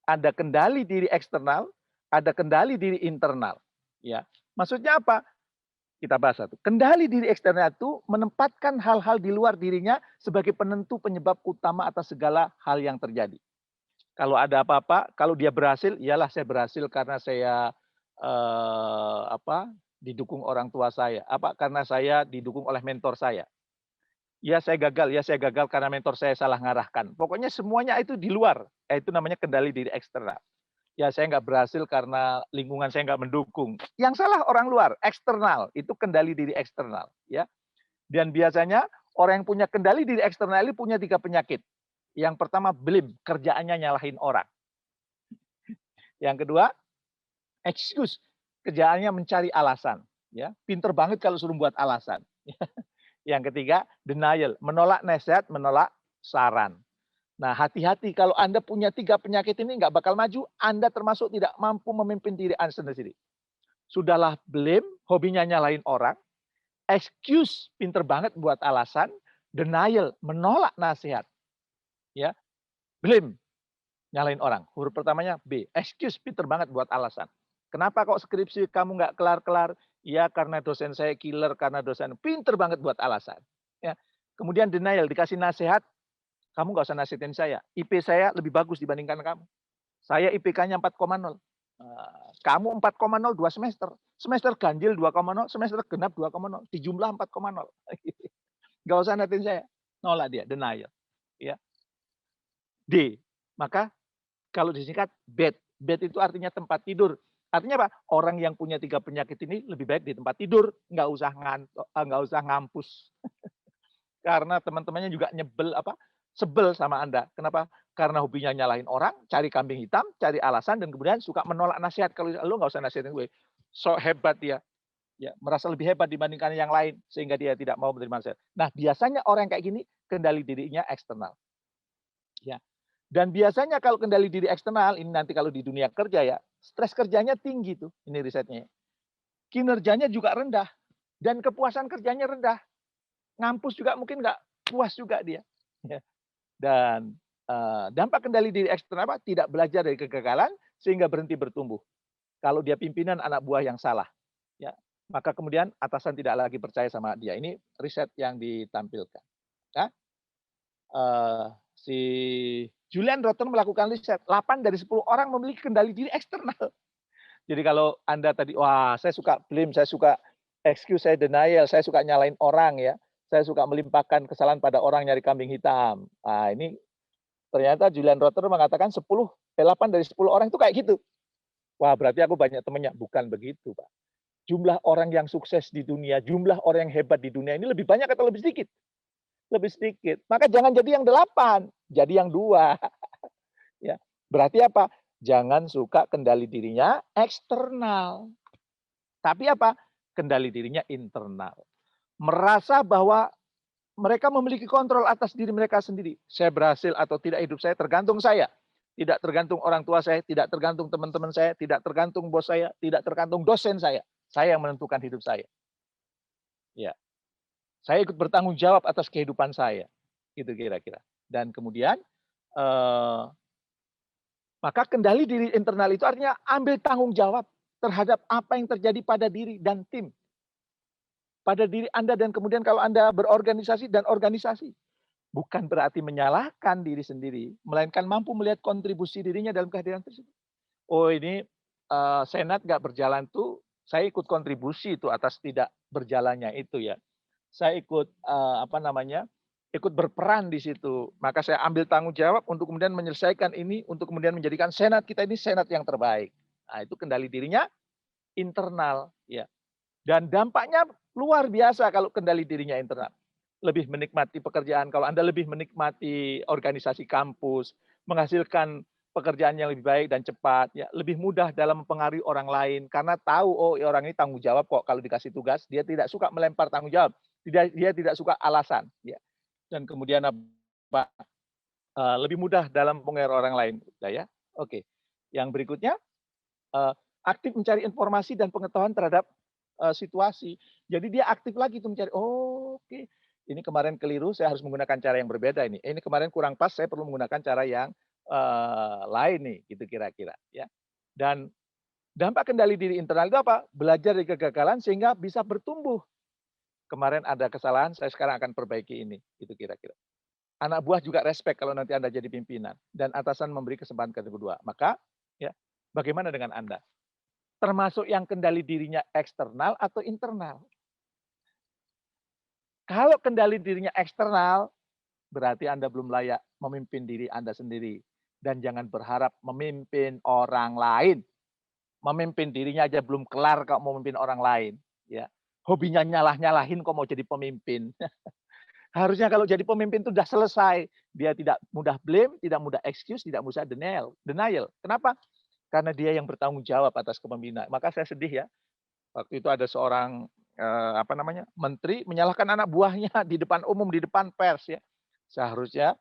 Ada kendali diri eksternal, ada kendali diri internal. Ya, maksudnya apa? Kita bahas satu. Kendali diri eksternal itu menempatkan hal-hal di luar dirinya sebagai penentu penyebab utama atas segala hal yang terjadi. Kalau ada apa-apa, kalau dia berhasil, iyalah saya berhasil karena saya didukung orang tua saya. Apa karena saya didukung oleh mentor saya. Ya saya gagal karena mentor saya salah ngarahkan. Pokoknya semuanya itu di luar. Itu namanya kendali diri eksternal. Ya saya nggak berhasil karena lingkungan saya nggak mendukung. Yang salah orang luar, eksternal. Itu kendali diri eksternal. Ya. Dan biasanya orang yang punya kendali diri eksternal ini punya 3 penyakit. Yang pertama blame, kerjaannya nyalahin orang. Yang kedua, excuse, kerjaannya mencari alasan. Ya, pinter banget kalau suruh buat alasan. Yang ketiga, denial, menolak nasihat, menolak saran. Nah, hati-hati kalau Anda punya 3 penyakit ini nggak bakal maju, Anda termasuk tidak mampu memimpin diri Anda sendiri. Sudahlah blame, hobinya nyalahin orang, excuse, pinter banget buat alasan, denial, menolak nasihat, ya. Blame, nyalahin orang. Huruf pertamanya B, excuse, pinter banget buat alasan. Kenapa kok skripsi kamu nggak kelar-kelar? Ya karena dosen saya killer, karena dosen pinter banget buat alasan. Ya. Kemudian denial, dikasih nasihat, kamu nggak usah nasihatin saya. IP saya lebih bagus dibandingkan kamu. Saya IPK-nya 4,0. Kamu 4,0 2 semester. Semester ganjil 2,0, semester genap 2,0. Dijumlah 4,0. Nggak usah nasihatin saya. Nolak dia, denial. Ya. D. Maka kalau disingkat bed. Bed itu artinya tempat tidur. Artinya apa? Orang yang punya 3 penyakit ini lebih baik di tempat tidur, nggak usah ngampus. Karena teman-temannya juga sebel sama Anda. Kenapa? Karena hobinya nyalahin orang, cari kambing hitam, cari alasan, dan kemudian suka menolak nasihat. Kalau lu nggak usah nasihatin gue. So hebat dia. Ya, merasa lebih hebat dibandingkan yang lain, sehingga dia tidak mau menerima nasihat. Nah, biasanya orang kayak gini, kendali dirinya eksternal. Ya. Dan biasanya kalau kendali diri eksternal, ini nanti kalau di dunia kerja ya, stres kerjanya tinggi tuh, ini risetnya. Kinerjanya juga rendah, dan kepuasan kerjanya rendah. Ngampus juga mungkin nggak puas juga dia. Ya. Dan dampak kendali diri eksternal apa? Tidak belajar dari kegagalan sehingga berhenti bertumbuh. Kalau dia pimpinan anak buah yang salah, ya, maka kemudian atasan tidak lagi percaya sama dia. Ini riset yang ditampilkan. Ya. Si Julian Rotter melakukan riset, 8 dari 10 orang memiliki kendali diri eksternal. Jadi kalau Anda tadi, wah saya suka blame, saya suka excuse, saya denial, saya suka nyalain orang ya, saya suka melimpahkan kesalahan pada orang nyari kambing hitam. Nah ini ternyata Julian Rotter mengatakan 8 dari 10 orang itu kayak gitu. Wah berarti aku banyak temannya. Bukan begitu Pak. Jumlah orang yang sukses di dunia, jumlah orang yang hebat di dunia ini lebih banyak atau lebih sedikit? Lebih sedikit. Maka jangan jadi yang 8, jadi yang 2. Ya. Berarti apa? Jangan suka kendali dirinya eksternal. Tapi apa? Kendali dirinya internal. Merasa bahwa mereka memiliki kontrol atas diri mereka sendiri. Saya berhasil atau tidak hidup saya tergantung saya. Tidak tergantung orang tua saya, tidak tergantung teman-teman saya, tidak tergantung bos saya, tidak tergantung dosen saya. Saya yang menentukan hidup saya. Ya. Saya ikut bertanggung jawab atas kehidupan saya. Gitu kira-kira. Dan kemudian maka kendali diri internal itu artinya ambil tanggung jawab terhadap apa yang terjadi pada diri dan tim. Pada diri Anda dan kemudian kalau Anda berorganisasi dan organisasi. Bukan berarti menyalahkan diri sendiri, melainkan mampu melihat kontribusi dirinya dalam kehadiran tersebut. Oh ini Senat nggak berjalan tuh, saya ikut kontribusi itu atas tidak berjalannya itu ya. Saya ikut ikut berperan di situ. Maka saya ambil tanggung jawab untuk kemudian menyelesaikan ini, untuk kemudian menjadikan Senat kita ini Senat yang terbaik. Nah itu kendali dirinya internal ya. Dan dampaknya luar biasa kalau kendali dirinya internal. Lebih menikmati pekerjaan, kalau Anda lebih menikmati organisasi kampus, menghasilkan pekerjaan yang lebih baik dan cepat, ya lebih mudah dalam mempengaruhi orang lain karena tahu oh orang ini tanggung jawab kok kalau dikasih tugas, dia tidak suka melempar tanggung jawab, dia tidak suka alasan, ya. Dan kemudian apa? Lebih mudah dalam mempengaruhi orang lain, ya. Oke. Yang berikutnya aktif mencari informasi dan pengetahuan terhadap situasi. Jadi dia aktif lagi tuh mencari, oh, oke. Ini kemarin keliru, saya harus menggunakan cara yang berbeda ini. Ini kemarin kurang pas, saya perlu menggunakan cara yang lain nih, gitu kira-kira. Ya. Dan dampak kendali diri internal itu apa? Belajar dari kegagalan sehingga bisa bertumbuh. Kemarin ada kesalahan, saya sekarang akan perbaiki ini, gitu kira-kira. Anak buah juga respect kalau nanti Anda jadi pimpinan dan atasan memberi kesempatan kedua. Maka, ya, bagaimana dengan Anda? Termasuk yang kendali dirinya eksternal atau internal. Kalau kendali dirinya eksternal, berarti Anda belum layak memimpin diri Anda sendiri. Dan jangan berharap memimpin orang lain. Memimpin dirinya aja belum kelar kok mau memimpin orang lain. Ya. Hobinya nyalah-nyalahin kok mau jadi pemimpin. Harusnya kalau jadi pemimpin itu sudah selesai. Dia tidak mudah blame, tidak mudah excuse, tidak mudah denial. Kenapa? Karena dia yang bertanggung jawab atas kepemimpinan. Maka saya sedih ya. Waktu itu ada seorang menteri menyalahkan anak buahnya di depan umum, di depan pers ya. Seharusnya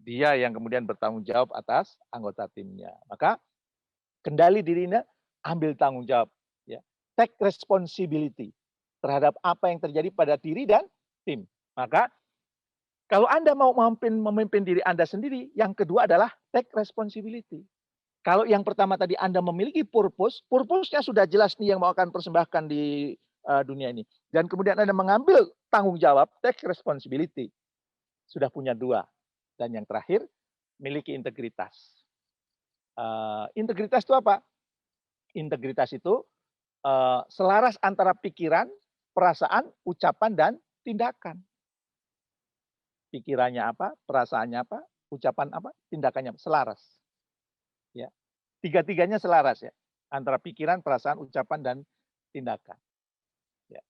Dia yang kemudian bertanggung jawab atas anggota timnya. Maka kendali dirinya, ambil tanggung jawab. Ya. Take responsibility terhadap apa yang terjadi pada diri dan tim. Maka kalau Anda mau memimpin diri Anda sendiri, yang kedua adalah take responsibility. Kalau yang pertama tadi Anda memiliki purpose, purpose-nya sudah jelas nih yang mau akan persembahkan di dunia ini. Dan kemudian Anda mengambil tanggung jawab, take responsibility. Sudah punya dua. Dan yang terakhir, miliki integritas. Integritas itu apa? Integritas itu selaras antara pikiran, perasaan, ucapan, dan tindakan. Pikirannya apa, perasaannya apa, ucapan apa, tindakannya selaras. Ya, tiga-tiganya selaras ya, antara pikiran, perasaan, ucapan, dan tindakan. Ya.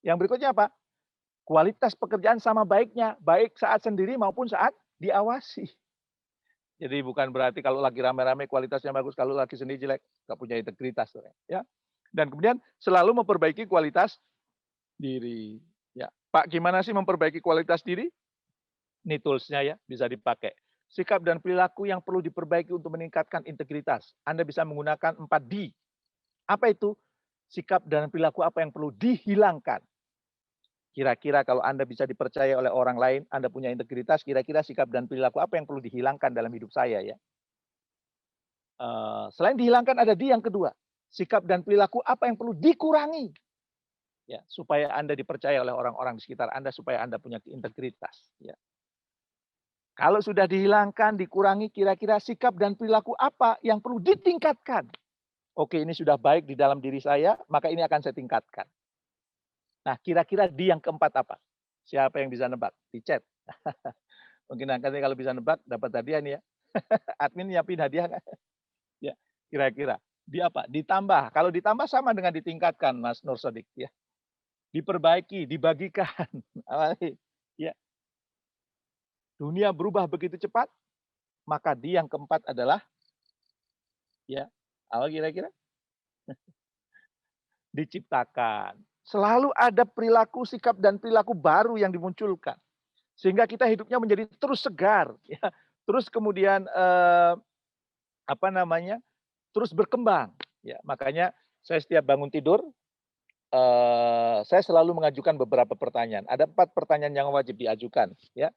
Yang berikutnya apa? Kualitas pekerjaan sama baiknya, baik saat sendiri maupun saat diawasi. Jadi bukan berarti kalau lagi rame-rame kualitasnya bagus, kalau lagi sendiri jelek, nggak punya integritas. Ya. Dan kemudian selalu memperbaiki kualitas diri. Ya. Pak, gimana sih memperbaiki kualitas diri? Ini tools-nya ya, bisa dipakai. Sikap dan perilaku yang perlu diperbaiki untuk meningkatkan integritas. Anda bisa menggunakan 4D. Apa itu? Sikap dan perilaku apa yang perlu dihilangkan? Kira-kira kalau Anda bisa dipercaya oleh orang lain, Anda punya integritas, kira-kira sikap dan perilaku apa yang perlu dihilangkan dalam hidup saya ya? Selain dihilangkan ada di yang kedua, sikap dan perilaku apa yang perlu dikurangi? Ya, supaya Anda dipercaya oleh orang-orang di sekitar Anda, supaya Anda punya integritas. Ya. Kalau sudah dihilangkan, dikurangi, kira-kira sikap dan perilaku apa yang perlu ditingkatkan? Oke, ini sudah baik di dalam diri saya, maka ini akan saya tingkatkan. Nah, kira-kira di yang keempat apa? Siapa yang bisa nebak? Di chat. Mungkin nanti kalau bisa nebak, dapat hadiah nih ya. Admin nyiapin hadiah nggak? Ya, kira-kira. Di apa? Ditambah. Kalau ditambah sama dengan ditingkatkan, Mas Nur Sodik. Ya. Diperbaiki, dibagikan. Ya. Dunia berubah begitu cepat, maka di yang keempat adalah, ya, apa kira-kira? Diciptakan. Selalu ada perilaku, sikap, dan perilaku baru yang dimunculkan. Sehingga kita hidupnya menjadi terus segar. Ya. Terus kemudian, terus berkembang. Ya, makanya saya setiap bangun tidur, saya selalu mengajukan beberapa pertanyaan. Ada 4 pertanyaan yang wajib diajukan. Ya.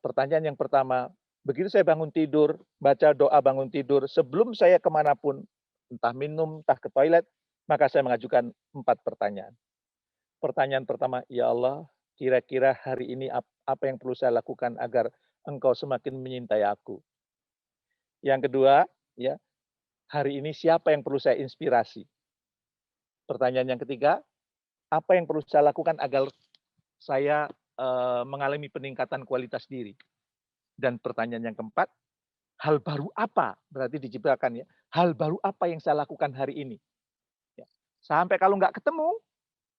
Pertanyaan yang pertama, begitu saya bangun tidur, baca doa bangun tidur, sebelum saya kemanapun, entah minum, entah ke toilet, maka saya mengajukan 4 pertanyaan. Pertanyaan pertama, ya Allah, kira-kira hari ini apa yang perlu saya lakukan agar Engkau semakin menyintai aku? Yang kedua, ya, hari ini siapa yang perlu saya inspirasi? Pertanyaan yang ketiga, apa yang perlu saya lakukan agar saya mengalami peningkatan kualitas diri? Dan pertanyaan yang keempat, hal baru apa berarti diciptakan ya? Hal baru apa yang saya lakukan hari ini? Ya. Sampai kalau nggak ketemu,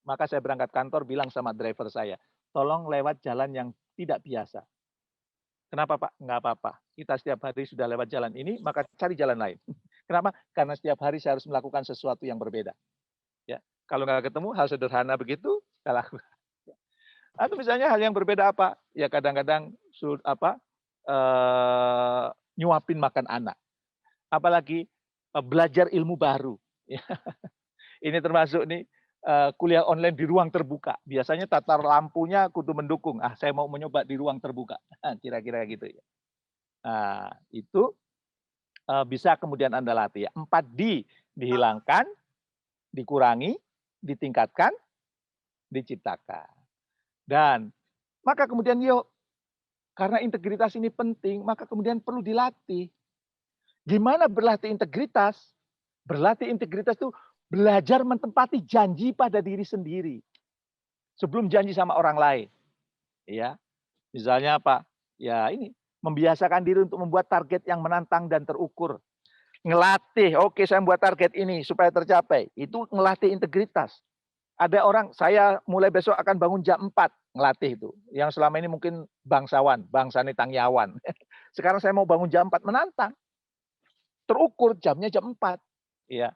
maka saya berangkat kantor bilang sama driver saya, tolong lewat jalan yang tidak biasa. Kenapa Pak? Nggak apa-apa. Kita setiap hari sudah lewat jalan ini, maka cari jalan lain. Kenapa? Karena setiap hari saya harus melakukan sesuatu yang berbeda. Ya, kalau nggak ketemu hal sederhana begitu, saya lakukan. Atau misalnya hal yang berbeda apa? Ya kadang-kadang nyuapin makan anak. Apalagi belajar ilmu baru. Ini termasuk nih kuliah online di ruang terbuka. Biasanya tata lampunya kudu mendukung. Saya mau mencoba di ruang terbuka. Kira-kira gitu ya. Nah, itu bisa kemudian Anda latih ya. 4D, dihilangkan, dikurangi, ditingkatkan, diciptakan. Dan maka kemudian karena integritas ini penting, maka kemudian perlu dilatih. Gimana berlatih integritas? Berlatih integritas itu belajar menempati janji pada diri sendiri sebelum janji sama orang lain. Ya, misalnya apa? Ya ini membiasakan diri untuk membuat target yang menantang dan terukur. Ngelatih, oke saya membuat target ini supaya tercapai. Itu ngelatih integritas. Ada orang, saya mulai besok akan bangun jam 4, ngelatih itu. Yang selama ini mungkin bangsawan, bangsane tangyawan. Sekarang saya mau bangun jam 4, menantang. Terukur jamnya jam 4. Ya.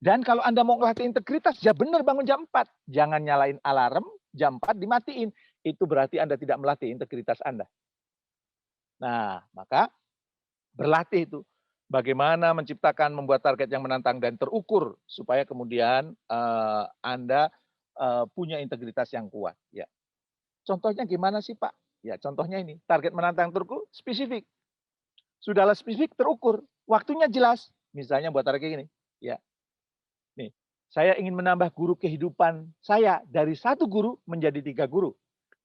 Dan kalau Anda mau ngelatih integritas, ya benar bangun jam 4. Jangan nyalain alarm, jam 4 dimatiin. itu berarti Anda tidak melatih integritas Anda. Nah, maka berlatih itu. Bagaimana menciptakan, membuat target yang menantang dan terukur supaya kemudian Anda punya integritas yang kuat. Ya. Contohnya gimana sih Pak? Ya, contohnya ini target menantang terukur spesifik. Sudahlah spesifik terukur, waktunya jelas. Misalnya buat target gini, ya. Nih, saya ingin menambah guru kehidupan saya dari 1 guru menjadi 3 guru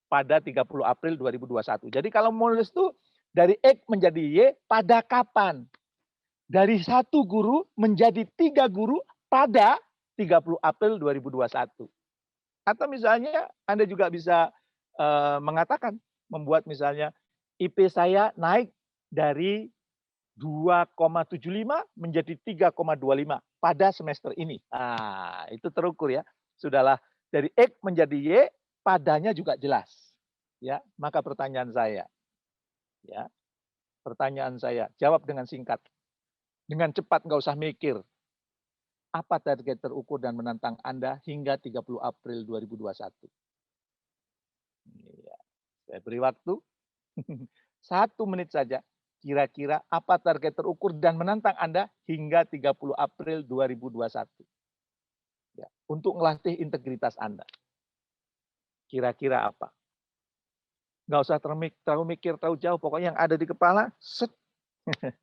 pada 30 April 2021. Jadi kalau mau nulis itu dari X menjadi Y pada kapan? Dari 1 guru menjadi 3 guru pada 30 April 2021. Atau misalnya Anda juga bisa mengatakan, membuat misalnya IP saya naik dari 2,75 menjadi 3,25 pada semester ini. Nah, itu terukur ya. Sudahlah dari X menjadi Y, padanya juga jelas. Ya, maka pertanyaan saya, jawab dengan singkat. Dengan cepat, nggak usah mikir. Apa target terukur dan menantang Anda hingga 30 April 2021? Ya, saya beri waktu 1 menit saja. Kira-kira apa target terukur dan menantang Anda hingga 30 April 2021? Ya, untuk melatih integritas Anda. Kira-kira apa? Nggak usah terlalu mikir, terlalu jauh. Pokoknya yang ada di kepala, set,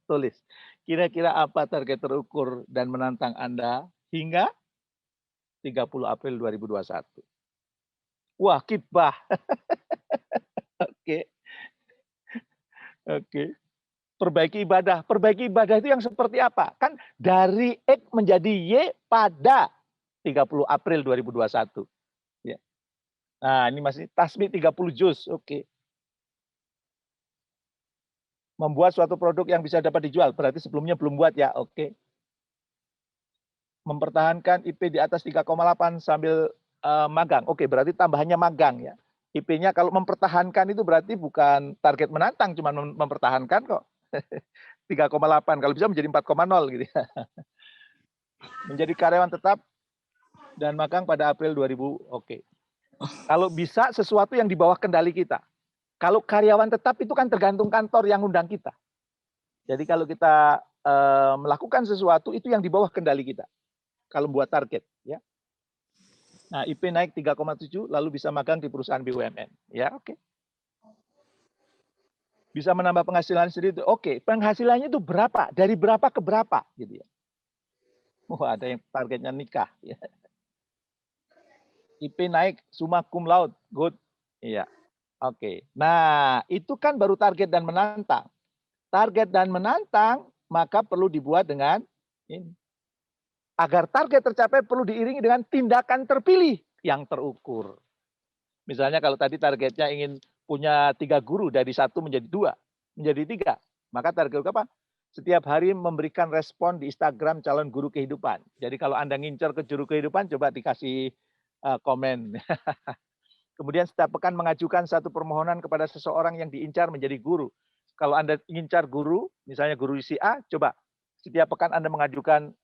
tulis. Kira-kira apa target terukur dan menantang Anda hingga 30 April 2021? Wah, kibah. Oke. Oke. Perbaiki ibadah. Perbaiki ibadah itu yang seperti apa? Kan dari X menjadi Y pada 30 April 2021. Ya. Nah, ini masih tasbih 30 juz. Oke. Membuat suatu produk yang bisa dapat dijual. Berarti sebelumnya belum buat ya. Oke. Mempertahankan IP di atas 3,8 sambil magang. Oke, berarti tambahannya magang ya. IP-nya kalau mempertahankan itu berarti bukan target menantang, cuma mempertahankan kok. 3,8, kalau bisa menjadi 4,0 gitu ya. Menjadi karyawan tetap dan magang pada April 2000. Oke. Kalau bisa sesuatu yang di bawah kendali kita. Kalau karyawan tetap itu kan tergantung kantor yang undang kita. Jadi kalau kita melakukan sesuatu itu yang di bawah kendali kita. Kalau buat target ya. Nah, IP naik 3,7 lalu bisa magang di perusahaan BUMN. Ya, oke. Bisa menambah penghasilan sendiri. Oke, penghasilannya itu berapa? Dari berapa ke berapa gitu ya. Wah, ada yang targetnya nikah ya. IP naik summa cum laude. Good. Iya. Oke. Nah, itu kan baru target dan menantang. Target dan menantang maka perlu dibuat dengan ini. Agar target tercapai perlu diiringi dengan tindakan terpilih yang terukur. Misalnya kalau tadi targetnya ingin punya 3 guru dari 1 menjadi 2, menjadi 3. Maka target apa? Setiap hari memberikan respon di Instagram calon guru kehidupan. Jadi kalau Anda ngincer ke guru kehidupan, coba dikasih komen. Kemudian setiap pekan mengajukan 1 permohonan kepada seseorang yang diincar menjadi guru. Kalau Anda incar guru, misalnya guru si A, coba setiap pekan Anda mengajukan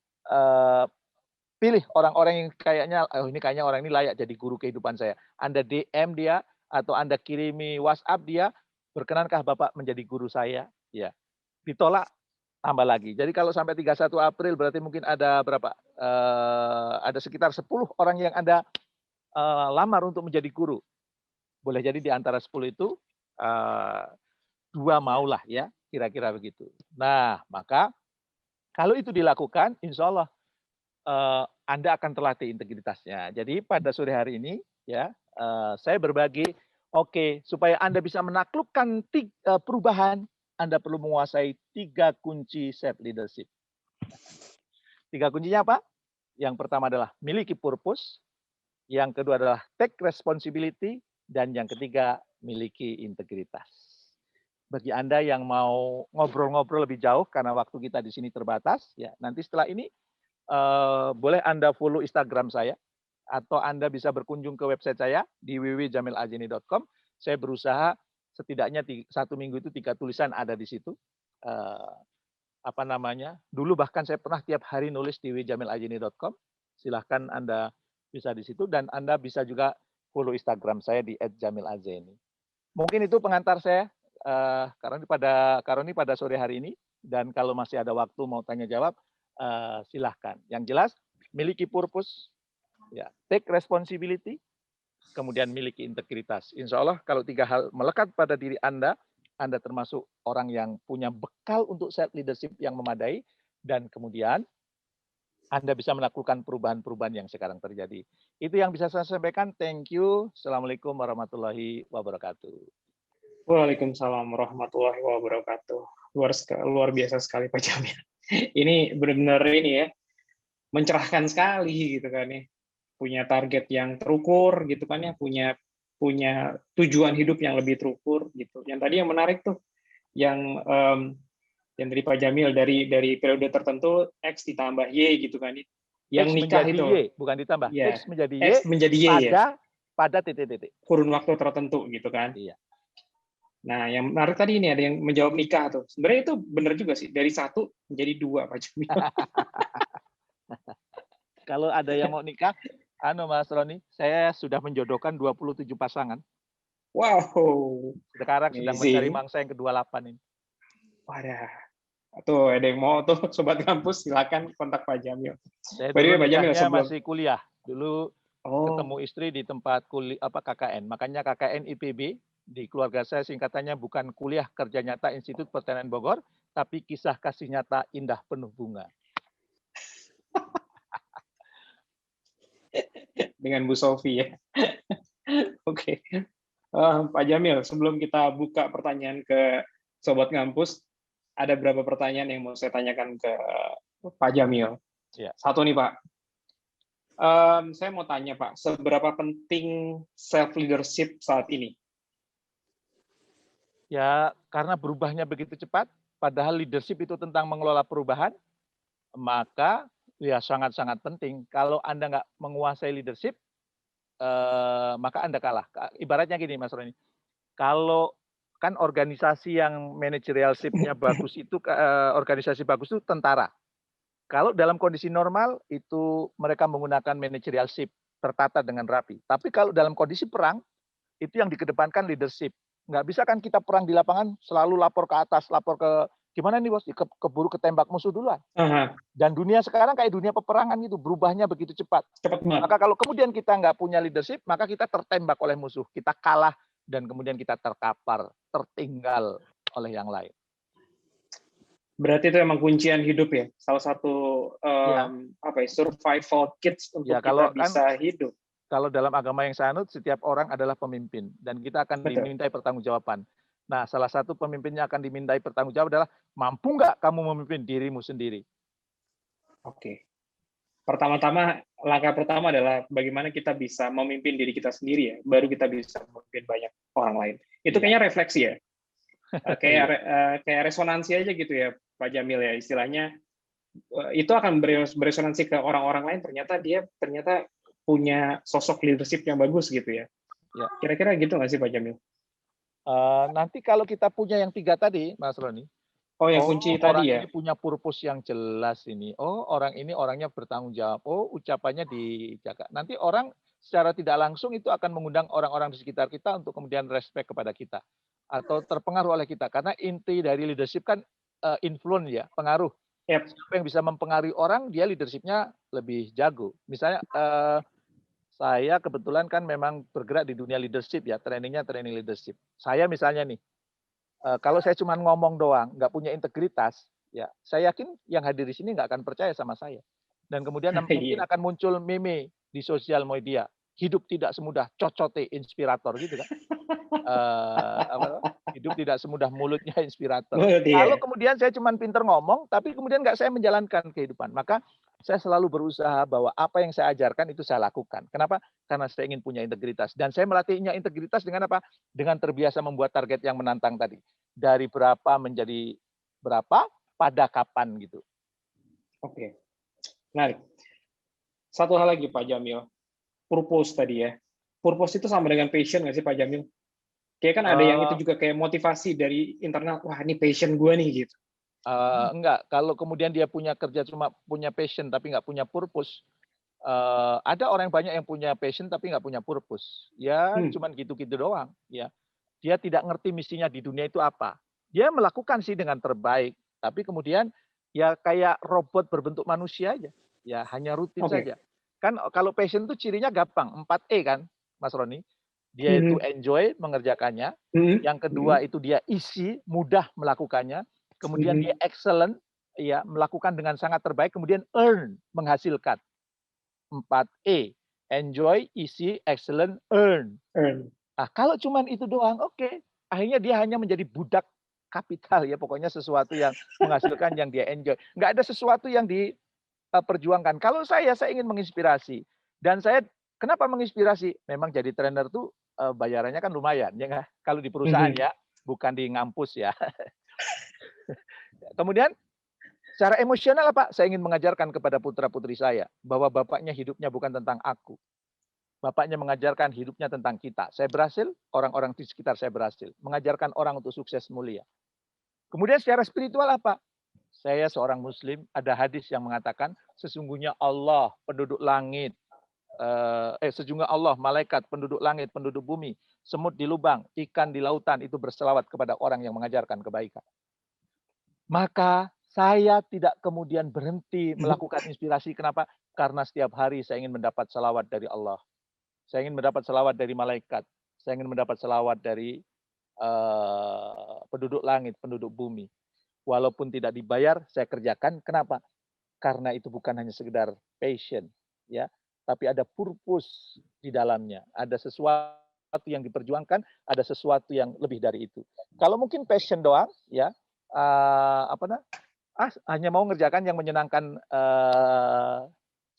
pilih orang-orang yang kayaknya, oh ini kayaknya orang ini layak jadi guru kehidupan saya. Anda DM dia atau Anda kirimi WhatsApp dia, berkenankah Bapak menjadi guru saya? Ya. Ditolak, tambah lagi. Jadi kalau sampai 31 April berarti mungkin ada berapa? Ada sekitar 10 orang yang Anda lamar untuk menjadi guru. Boleh jadi di antara 10 itu 2 maulah ya, kira-kira begitu. Nah, maka kalau itu dilakukan, insya Allah Anda akan terlatih integritasnya. Jadi pada sore hari ini ya saya berbagi, oke, supaya Anda bisa menaklukkan perubahan, Anda perlu menguasai 3 kunci self leadership. 3 kuncinya apa? Yang pertama adalah miliki purpose, yang kedua adalah take responsibility, dan yang ketiga miliki integritas. Bagi Anda yang mau ngobrol-ngobrol lebih jauh karena waktu kita di sini terbatas, ya nanti setelah ini boleh Anda follow Instagram saya atau Anda bisa berkunjung ke website saya di www.jamilajeni.com. Saya berusaha setidaknya 1 minggu itu 3 tulisan ada di situ. Dulu bahkan saya pernah tiap hari nulis di www.jamilajeni.com. Silahkan Anda bisa di situ dan Anda bisa juga follow Instagram saya di @jamilazeni. Mungkin itu pengantar saya karena ini pada sore hari ini, dan kalau masih ada waktu mau tanya jawab, silahkan. Yang jelas miliki purpose, ya, take responsibility, kemudian miliki integritas. Insya Allah kalau 3 hal melekat pada diri Anda termasuk orang yang punya bekal untuk self leadership yang memadai, dan kemudian Anda bisa melakukan perubahan-perubahan yang sekarang terjadi. Itu yang bisa saya sampaikan. Thank you. Assalamualaikum warahmatullahi wabarakatuh. Waalaikumsalam warahmatullahi wabarakatuh. Luar biasa sekali Pak Jamil. Ini benar-benar ini ya, mencerahkan sekali gitu kan ya. Punya target yang terukur gitu kan ya, punya tujuan hidup yang lebih terukur gitu. Yang tadi yang menarik tuh, yang dari Pak Jamil dari periode tertentu X ditambah Y gitu kan. Yang X nikah menjadi itu Y, bukan ditambah. ya, X menjadi Y, X menjadi Y pada titik-titik. Kurun waktu tertentu gitu kan. Iya. Nah, yang menarik tadi ini ada yang menjawab nikah tuh. Sebenarnya itu benar juga sih, dari 1 menjadi 2 Pak Jamil. Kalau ada yang mau nikah, Mas Roni, saya sudah menjodohkan 27 pasangan. Wow. Sekarang sedang mencari mangsa yang ke-28 ini. Wadah. Tuh, ada yang mau tuh Sobat Kampus, silakan kontak Pak Jamil. Saya dulu nikahnya masih kuliah. Dulu ketemu istri di tempat KKN. Makanya KKN IPB, di keluarga saya singkatannya bukan kuliah kerja nyata Institut Pertanian Bogor, tapi kisah kasih nyata indah penuh bunga. Dengan Bu Sofi ya. Oke. Pak Jamil, sebelum kita buka pertanyaan ke Sobat Kampus, ada berapa pertanyaan yang mau saya tanyakan ke Pak Jamil. Ya. 1 nih Pak. Saya mau tanya Pak, seberapa penting self leadership saat ini? Ya, karena berubahnya begitu cepat, padahal leadership itu tentang mengelola perubahan, maka ya sangat-sangat penting. Kalau Anda nggak menguasai leadership, maka Anda kalah. Ibaratnya gini Mas Roni, kalau kan organisasi yang managerialship-nya bagus itu, organisasi bagus itu tentara. Kalau dalam kondisi normal itu mereka menggunakan managerialship, tertata dengan rapi. Tapi kalau dalam kondisi perang, itu yang dikedepankan leadership. Nggak bisa kan kita perang di lapangan selalu lapor ke atas, lapor ke gimana nih bos, keburu ketembak musuh duluan. Dan dunia sekarang kayak dunia peperangan gitu, berubahnya begitu cepat. Maka kalau kemudian kita nggak punya leadership, maka kita tertembak oleh musuh, kita kalah, dan kemudian kita terkapar, tertinggal oleh yang lain. Berarti itu emang kuncian hidup ya, salah satu survival kits untuk kita bisa hidup. Kalau dalam agama yang saya anut, setiap orang adalah pemimpin dan kita akan dimintai pertanggungjawaban. Nah, salah satu pemimpinnya akan dimintai pertanggungjawab adalah mampu nggak kamu memimpin dirimu sendiri? Oke. Langkah pertama adalah bagaimana kita bisa memimpin diri kita sendiri ya, baru kita bisa memimpin banyak orang lain. Itu kayaknya refleksi ya. Kayak resonansi aja gitu ya Pak Jamil ya, istilahnya itu akan beresonansi ke orang-orang lain, ternyata punya sosok leadership yang bagus gitu ya. Kira-kira gitu nggak sih Pak Jamil? Nanti kalau kita punya yang 3 tadi Mas Roni, yang kunci tadi ya, ini punya purpose yang jelas ini, orang ini orangnya bertanggung jawab, ucapannya dijaga. Nanti orang secara tidak langsung itu akan mengundang orang-orang di sekitar kita untuk kemudian respect kepada kita atau terpengaruh oleh kita, karena inti dari leadership kan influence ya, pengaruh. Siapa yang bisa mempengaruhi orang, dia leadership-nya lebih jago. Misalnya saya kebetulan kan memang bergerak di dunia leadership ya, training leadership. Saya misalnya nih, kalau saya cuma ngomong doang, nggak punya integritas, ya saya yakin yang hadir di sini nggak akan percaya sama saya. Dan kemudian mungkin akan muncul meme di sosial media, hidup tidak semudah cocote inspirator gitu kan. Hidup tidak semudah mulutnya inspirator. Kalau kemudian saya cuma pinter ngomong, tapi kemudian nggak saya menjalankan kehidupan, maka saya selalu berusaha bahwa apa yang saya ajarkan itu saya lakukan. Kenapa? Karena saya ingin punya integritas. Dan saya melatihnya integritas dengan apa? Dengan terbiasa membuat target yang menantang tadi. Dari berapa menjadi berapa, pada kapan gitu. Oke. Menarik. Satu hal lagi Pak Jamil. Purpose tadi ya. Purpose itu sama dengan passion nggak sih Pak Jamil? Kayak kan ada yang itu juga kayak motivasi dari internal, wah ini passion gue nih gitu. Enggak, kalau kemudian dia punya kerja cuma punya passion tapi nggak punya purpose, Ada orang banyak yang punya passion tapi nggak punya purpose. Ya Hmm. cuman gitu-gitu doang. Ya, dia tidak ngerti misinya di dunia itu apa. Dia melakukan sih dengan terbaik, tapi kemudian ya kayak robot berbentuk manusia aja. Ya hanya rutin Oke. saja. Kan kalau passion itu cirinya gampang, 4E kan, Mas Roni. Dia itu Mhm. enjoy mengerjakannya. Mhm. Yang kedua Mhm. itu dia easy, mudah melakukannya. Kemudian dia Mhm. excellent, ya melakukan dengan sangat terbaik. Kemudian earn, menghasilkan. 4E, enjoy, easy, excellent, earn. Earn. Nah, kalau cuman itu doang, oke. Akhirnya dia hanya menjadi budak kapital ya, pokoknya sesuatu yang menghasilkan yang dia enjoy. Nggak ada sesuatu yang diperjuangkan. Kalau saya ingin menginspirasi. Dan saya kenapa menginspirasi? Memang jadi trainer tuh bayarannya kan lumayan, ya nggak? Kalau di perusahaan Mhm. ya, bukan di ngampus ya. Kemudian secara emosional apa? Saya ingin mengajarkan kepada putra-putri saya bahwa bapaknya hidupnya bukan tentang aku. Bapaknya mengajarkan hidupnya tentang kita. Saya berhasil, orang-orang di sekitar saya berhasil. Mengajarkan orang untuk sukses mulia. Kemudian secara spiritual apa? Saya seorang muslim, ada hadis yang mengatakan sesungguhnya Allah, penduduk langit, sesungguhnya Allah, malaikat, penduduk langit, penduduk bumi, semut di lubang, ikan di lautan itu berselawat kepada orang yang mengajarkan kebaikan. Maka saya tidak kemudian berhenti melakukan inspirasi. Kenapa? Karena setiap hari saya ingin mendapat salawat dari Allah. Saya ingin mendapat selawat dari malaikat. Saya ingin mendapat selawat dari penduduk langit, penduduk bumi. Walaupun tidak dibayar, saya kerjakan. Kenapa? Karena itu bukan hanya sekedar passion, ya, tapi ada purpose di dalamnya. Ada sesuatu yang diperjuangkan, ada sesuatu yang lebih dari itu. Kalau mungkin passion doang, ya, apa nah, hanya mau ngerjakan yang menyenangkan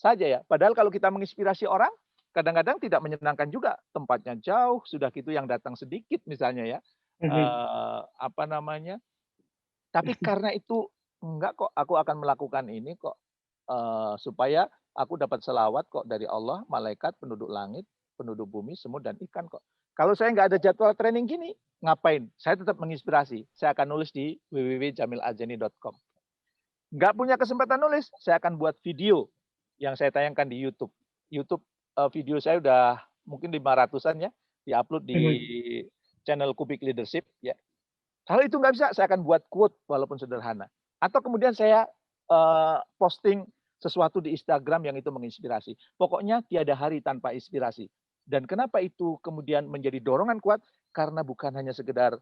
saja ya. Padahal kalau kita menginspirasi orang, kadang-kadang tidak menyenangkan juga. Tempatnya jauh, sudah gitu yang datang sedikit misalnya ya. Mhm. Apa namanya? Tapi karena itu enggak kok, aku akan melakukan ini kok supaya aku dapat selawat kok dari Allah, malaikat, penduduk langit, penduduk bumi, semut dan ikan kok. Kalau saya nggak ada jadwal training gini, ngapain? Saya tetap menginspirasi. Saya akan nulis di www.jamilaljani.com. Nggak punya kesempatan nulis, saya akan buat video yang saya tayangkan di YouTube. YouTube video saya udah mungkin 500-an ya, diupload di Mhm. channel Kubik Leadership ya. Kalau itu nggak bisa, saya akan buat quote walaupun sederhana. Atau kemudian saya posting sesuatu di Instagram yang itu menginspirasi. Pokoknya tiada hari tanpa inspirasi. Dan kenapa itu kemudian menjadi dorongan kuat? Karena bukan hanya sekedar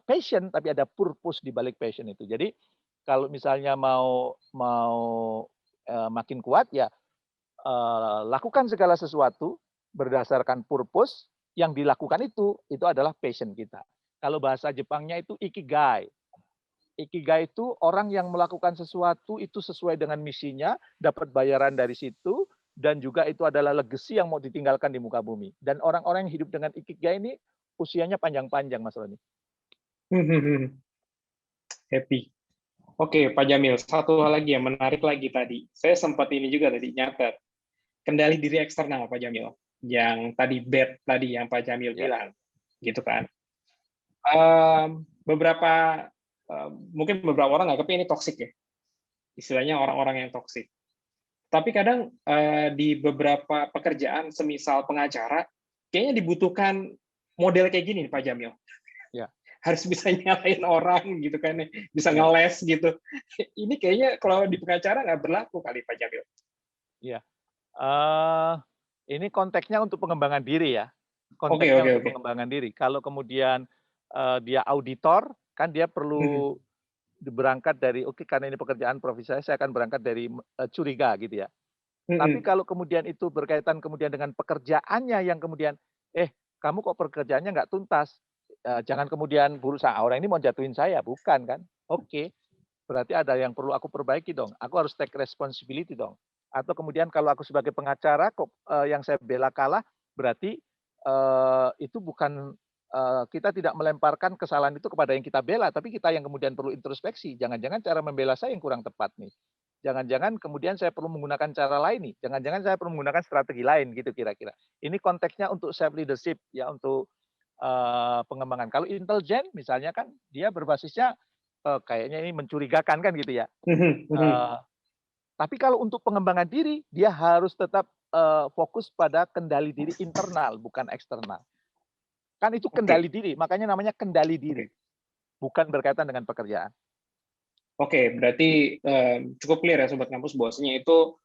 passion, tapi ada purpose di balik passion itu. Jadi kalau misalnya mau mau makin kuat ya lakukan segala sesuatu berdasarkan purpose yang dilakukan itu adalah passion kita. Kalau bahasa Jepangnya itu ikigai. Ikigai itu orang yang melakukan sesuatu itu sesuai dengan misinya, dapat bayaran dari situ, dan juga itu adalah legacy yang mau ditinggalkan di muka bumi. Dan orang-orang yang hidup dengan ikigai ini usianya panjang-panjang, Mas Roni. Mhm. Happy. Oke, Pak Jamil, satu hal lagi yang menarik lagi tadi. Saya sempat ini juga tadi nyatet. Kendali diri eksternal, Pak Jamil. Yang tadi bad tadi yang Pak Jamil Ya, bilang, gitu kan. Beberapa mungkin beberapa orang nggak ini toksik ya. Istilahnya orang-orang yang toksik. Tapi kadang di beberapa pekerjaan semisal pengacara, kayaknya dibutuhkan model kayak gini Pak Jamil. ya, Harus bisa nyalain orang gitu kan, bisa ya, ngeles gitu. Ini kayaknya kalau di pengacara nggak berlaku kali Pak Jamil. ya. Ini konteksnya untuk pengembangan diri ya. Oke, Konteksnya oke, untuk oke. pengembangan diri. Kalau kemudian dia auditor, kan dia Mhm. perlu berangkat dari oke karena ini pekerjaan profesi saya akan berangkat dari curiga gitu ya. Tapi Mhm. kalau kemudian itu berkaitan kemudian dengan pekerjaannya yang kemudian, kamu kok pekerjaannya nggak tuntas, jangan kemudian berusaha orang ini mau jatuhin saya, bukan kan? Oke, berarti ada yang perlu aku perbaiki dong. Aku harus take responsibility dong. Atau kemudian kalau aku sebagai pengacara kok yang saya bela kalah, berarti itu bukan kita tidak melemparkan kesalahan itu kepada yang kita bela, tapi kita yang kemudian perlu introspeksi. Jangan-jangan cara membela saya yang kurang tepat nih. Jangan-jangan kemudian saya perlu menggunakan cara lain nih. Jangan-jangan saya perlu menggunakan strategi lain gitu kira-kira. Ini konteksnya untuk self leadership ya, untuk pengembangan. Kalau intelijen misalnya kan dia berbasisnya kayaknya ini mencurigakan kan gitu ya. Mhm. Mhm. Tapi kalau untuk pengembangan diri, dia harus tetap fokus pada kendali diri internal, bukan eksternal. Kan itu kendali Oke, diri, makanya namanya kendali diri, oke. bukan berkaitan dengan pekerjaan. Oke, berarti cukup clear ya Sobat Kampus bahwasanya itu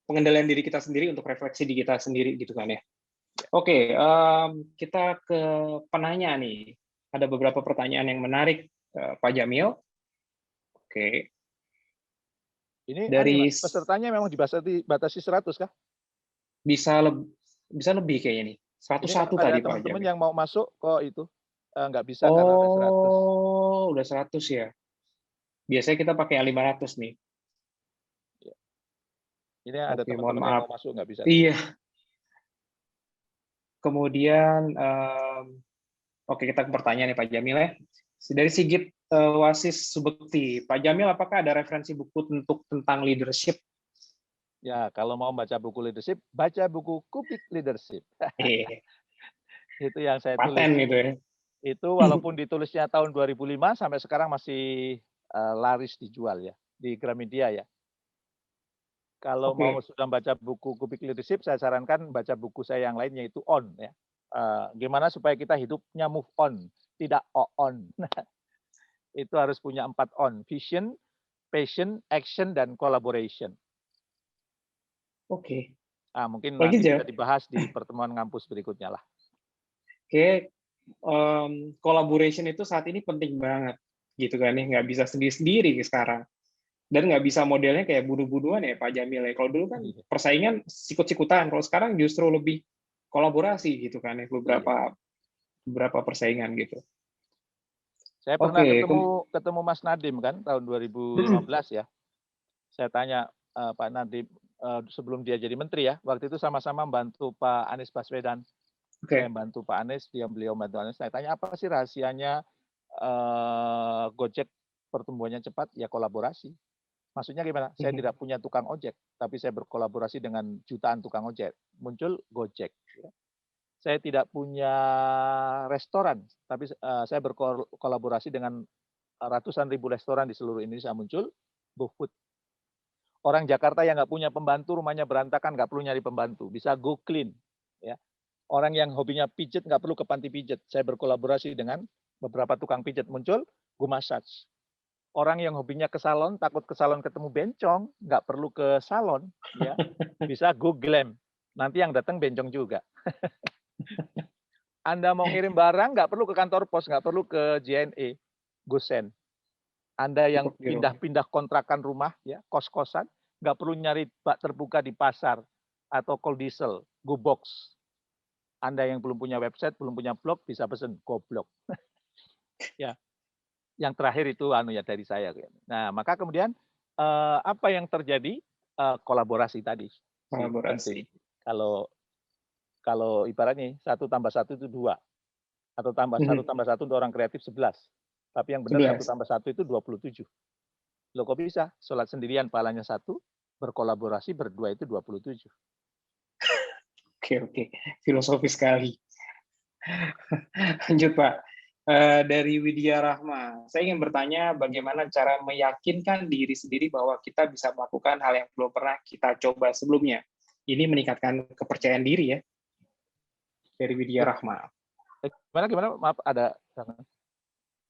pengendalian diri kita sendiri untuk refleksi di kita sendiri gitu kan ya. Ya. Oke, kita ke penanya nih. Ada beberapa pertanyaan yang menarik, Pak Jamil. Oke, Ini dari pesertanya memang batasi 100 kah? bisa bisa lebih kayaknya nih. Ini 101 ada tadi Pak teman-teman Jamil. yang mau masuk kok itu nggak bisa karena ada 100. Oh, udah 100 ya. Biasanya kita pakai yang 500 nih. Ya. Ini ada Oke, mohon teman-teman yang maaf. mau masuk nggak bisa. Iya, kemudian oke, kita ke pertanyaan nih Pak Jamil ya. Dari Sigit Wasis Subekti, Pak Jamil, apakah ada referensi buku untuk tentang leadership? Ya, kalau mau baca buku leadership, baca buku Kubik Leadership. Itu yang saya tulis. Paten gitu ya. Itu walaupun ditulisnya tahun 2005 sampai sekarang masih laris dijual ya di Gramedia ya. Kalau mau Oke, sudah baca buku Kubik Leadership, saya sarankan baca buku saya yang lain yaitu On ya. Gimana supaya kita hidupnya move on, tidak on. Itu harus punya 4 on, vision, passion, action, dan collaboration. oke. Mungkin Lagi nanti aja. bisa dibahas di pertemuan kampus berikutnya lah. Oke, collaboration itu saat ini penting banget, gitu kan ya. Nggak bisa sendiri-sendiri sekarang. Dan nggak bisa modelnya kayak budu-buduan ya Pak Jamil ya. Kalau dulu kan Iya. persaingan sikut-sikutan, kalau sekarang justru lebih kolaborasi gitu kan ya. Iya. Beberapa persaingan gitu. Saya pernah Oke, ketemu Mas Nadiem kan tahun 2015 ya. Saya tanya Pak Nadiem sebelum dia jadi menteri ya, waktu itu sama-sama membantu Pak Anies Baswedan. Saya oke. membantu Pak Anies, beliau membantu Anies. Saya tanya apa sih rahasianya Gojek pertumbuhannya cepat? Ya kolaborasi. Maksudnya gimana? Saya tidak punya tukang ojek, tapi saya berkolaborasi dengan jutaan tukang ojek. Muncul Gojek. Ya. Saya tidak punya restoran, tapi saya berkolaborasi dengan ratusan ribu restoran di seluruh Indonesia. Muncul GoFood. Orang Jakarta yang nggak punya pembantu, rumahnya berantakan, nggak perlu nyari pembantu. Bisa go clean. Ya. Orang yang hobinya pijet, nggak perlu ke panti pijet. Saya berkolaborasi dengan beberapa tukang pijet. Muncul Go Massage. Orang yang hobinya ke salon, takut ke salon ketemu bencong, nggak perlu ke salon. Ya. Bisa go glam. Nanti yang datang bencong juga. Anda mau ngirim barang, nggak perlu ke kantor pos, nggak perlu ke JNE. GoSend. Anda yang Cukup gitu. pindah-pindah kontrakan rumah, ya kos-kosan, nggak perlu nyari bak terbuka di pasar atau call diesel, go box. Anda yang belum punya website, belum punya blog, bisa pesen goblok. Ya, yang terakhir itu ya dari saya. Nah, maka kemudian apa yang terjadi? Kolaborasi tadi penting. Kolaborasi. Kalau ibaratnya 1 tambah 1 itu 2, atau 1 tambah 1 untuk orang kreatif 11. Tapi yang benar 1 11. tambah 1 itu 27. Loh kok bisa? Sholat sendirian pahalanya 1, berkolaborasi berdua itu 27. Oke. Filosofi sekali. Lanjut Pak. Dari Widya Rahma, saya ingin bertanya bagaimana cara meyakinkan diri sendiri bahwa kita bisa melakukan hal yang belum pernah kita coba sebelumnya. Ini meningkatkan kepercayaan diri ya. Dari Widya Rahma. Gimana? Maaf, ada.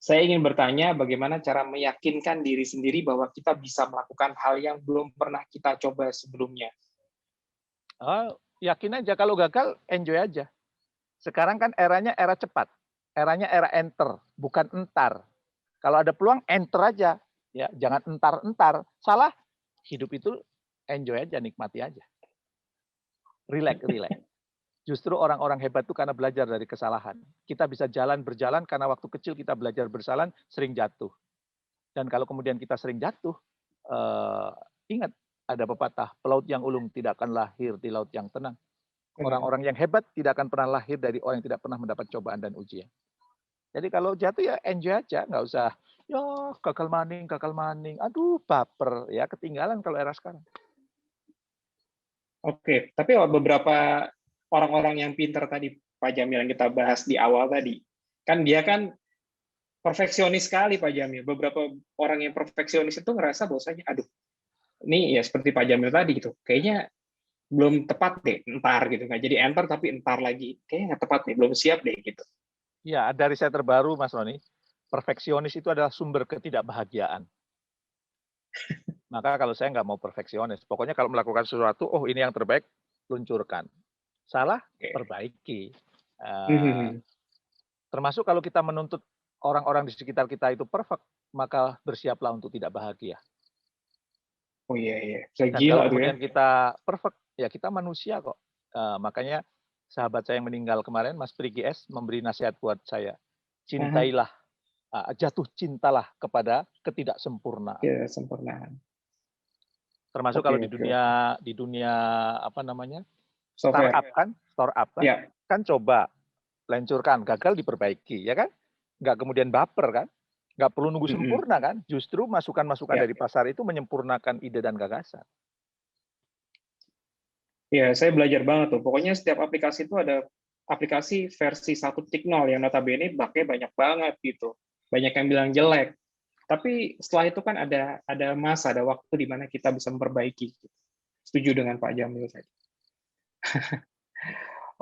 Saya ingin bertanya bagaimana cara meyakinkan diri sendiri bahwa kita bisa melakukan hal yang belum pernah kita coba sebelumnya. Yakin aja, kalau gagal, enjoy aja. Sekarang kan eranya era cepat. Eranya era enter, bukan entar. Kalau ada peluang, enter aja. Ya, jangan entar-entar. Salah, hidup itu enjoy aja, nikmati aja. Relax. Justru orang-orang hebat itu karena belajar dari kesalahan. Kita bisa berjalan karena waktu kecil kita belajar berjalan, sering jatuh. Dan kalau kemudian kita sering jatuh, ingat ada pepatah, pelaut yang ulung tidak akan lahir di laut yang tenang. Orang-orang yang hebat tidak akan pernah lahir dari orang yang tidak pernah mendapat cobaan dan ujian. Jadi kalau jatuh ya enjoy aja, nggak usah ya gagal maning, aduh baper, ya ketinggalan kalau era sekarang. Oke, tapi beberapa orang-orang yang pintar tadi Pak Jamil yang kita bahas di awal tadi, kan dia kan perfeksionis sekali Pak Jamil. Beberapa orang yang perfeksionis itu ngerasa bahwasanya, aduh, Ini ya seperti Pak Jamil tadi gitu, kayaknya belum tepat deh, entar gitu, nggak jadi enter tapi entar lagi, kayaknya nggak tepat nih, belum siap deh gitu. Ya, dari riset terbaru, Mas Roni, perfeksionis itu adalah sumber ketidakbahagiaan. Maka kalau saya nggak mau perfeksionis, pokoknya kalau melakukan sesuatu, oh ini yang terbaik, luncurkan. Salah, Oke. perbaiki. Eh, termasuk kalau kita menuntut orang-orang di sekitar kita itu perfect, maka bersiaplah untuk tidak bahagia. Oh iya iya, saya Dan gila kalau tuh ya. kemudian kita perfect, ya kita manusia kok. Makanya sahabat saya yang meninggal kemarin, Mas Prigi S, memberi nasihat buat saya. Aha, Cintailah, jatuh cintalah kepada ketidaksempurnaan. ya sempurnaan. Termasuk Oke kalau oke oke. di dunia apa namanya Software. startup Ya. kan coba lencurkan, gagal diperbaiki, ya kan? Nggak kemudian baper kan? Nggak perlu nunggu Mm-mm. sempurna kan? Justru masukan-masukan Ya. dari pasar itu menyempurnakan ide dan gagasan. Ya, saya belajar banget tuh. Pokoknya setiap aplikasi itu ada aplikasi versi 1.0 yang notabene bug-nya banyak banget gitu. Banyak yang bilang jelek. Tapi setelah itu kan ada masa, ada waktu di mana kita bisa memperbaiki. Setuju dengan Pak Jamil tadi.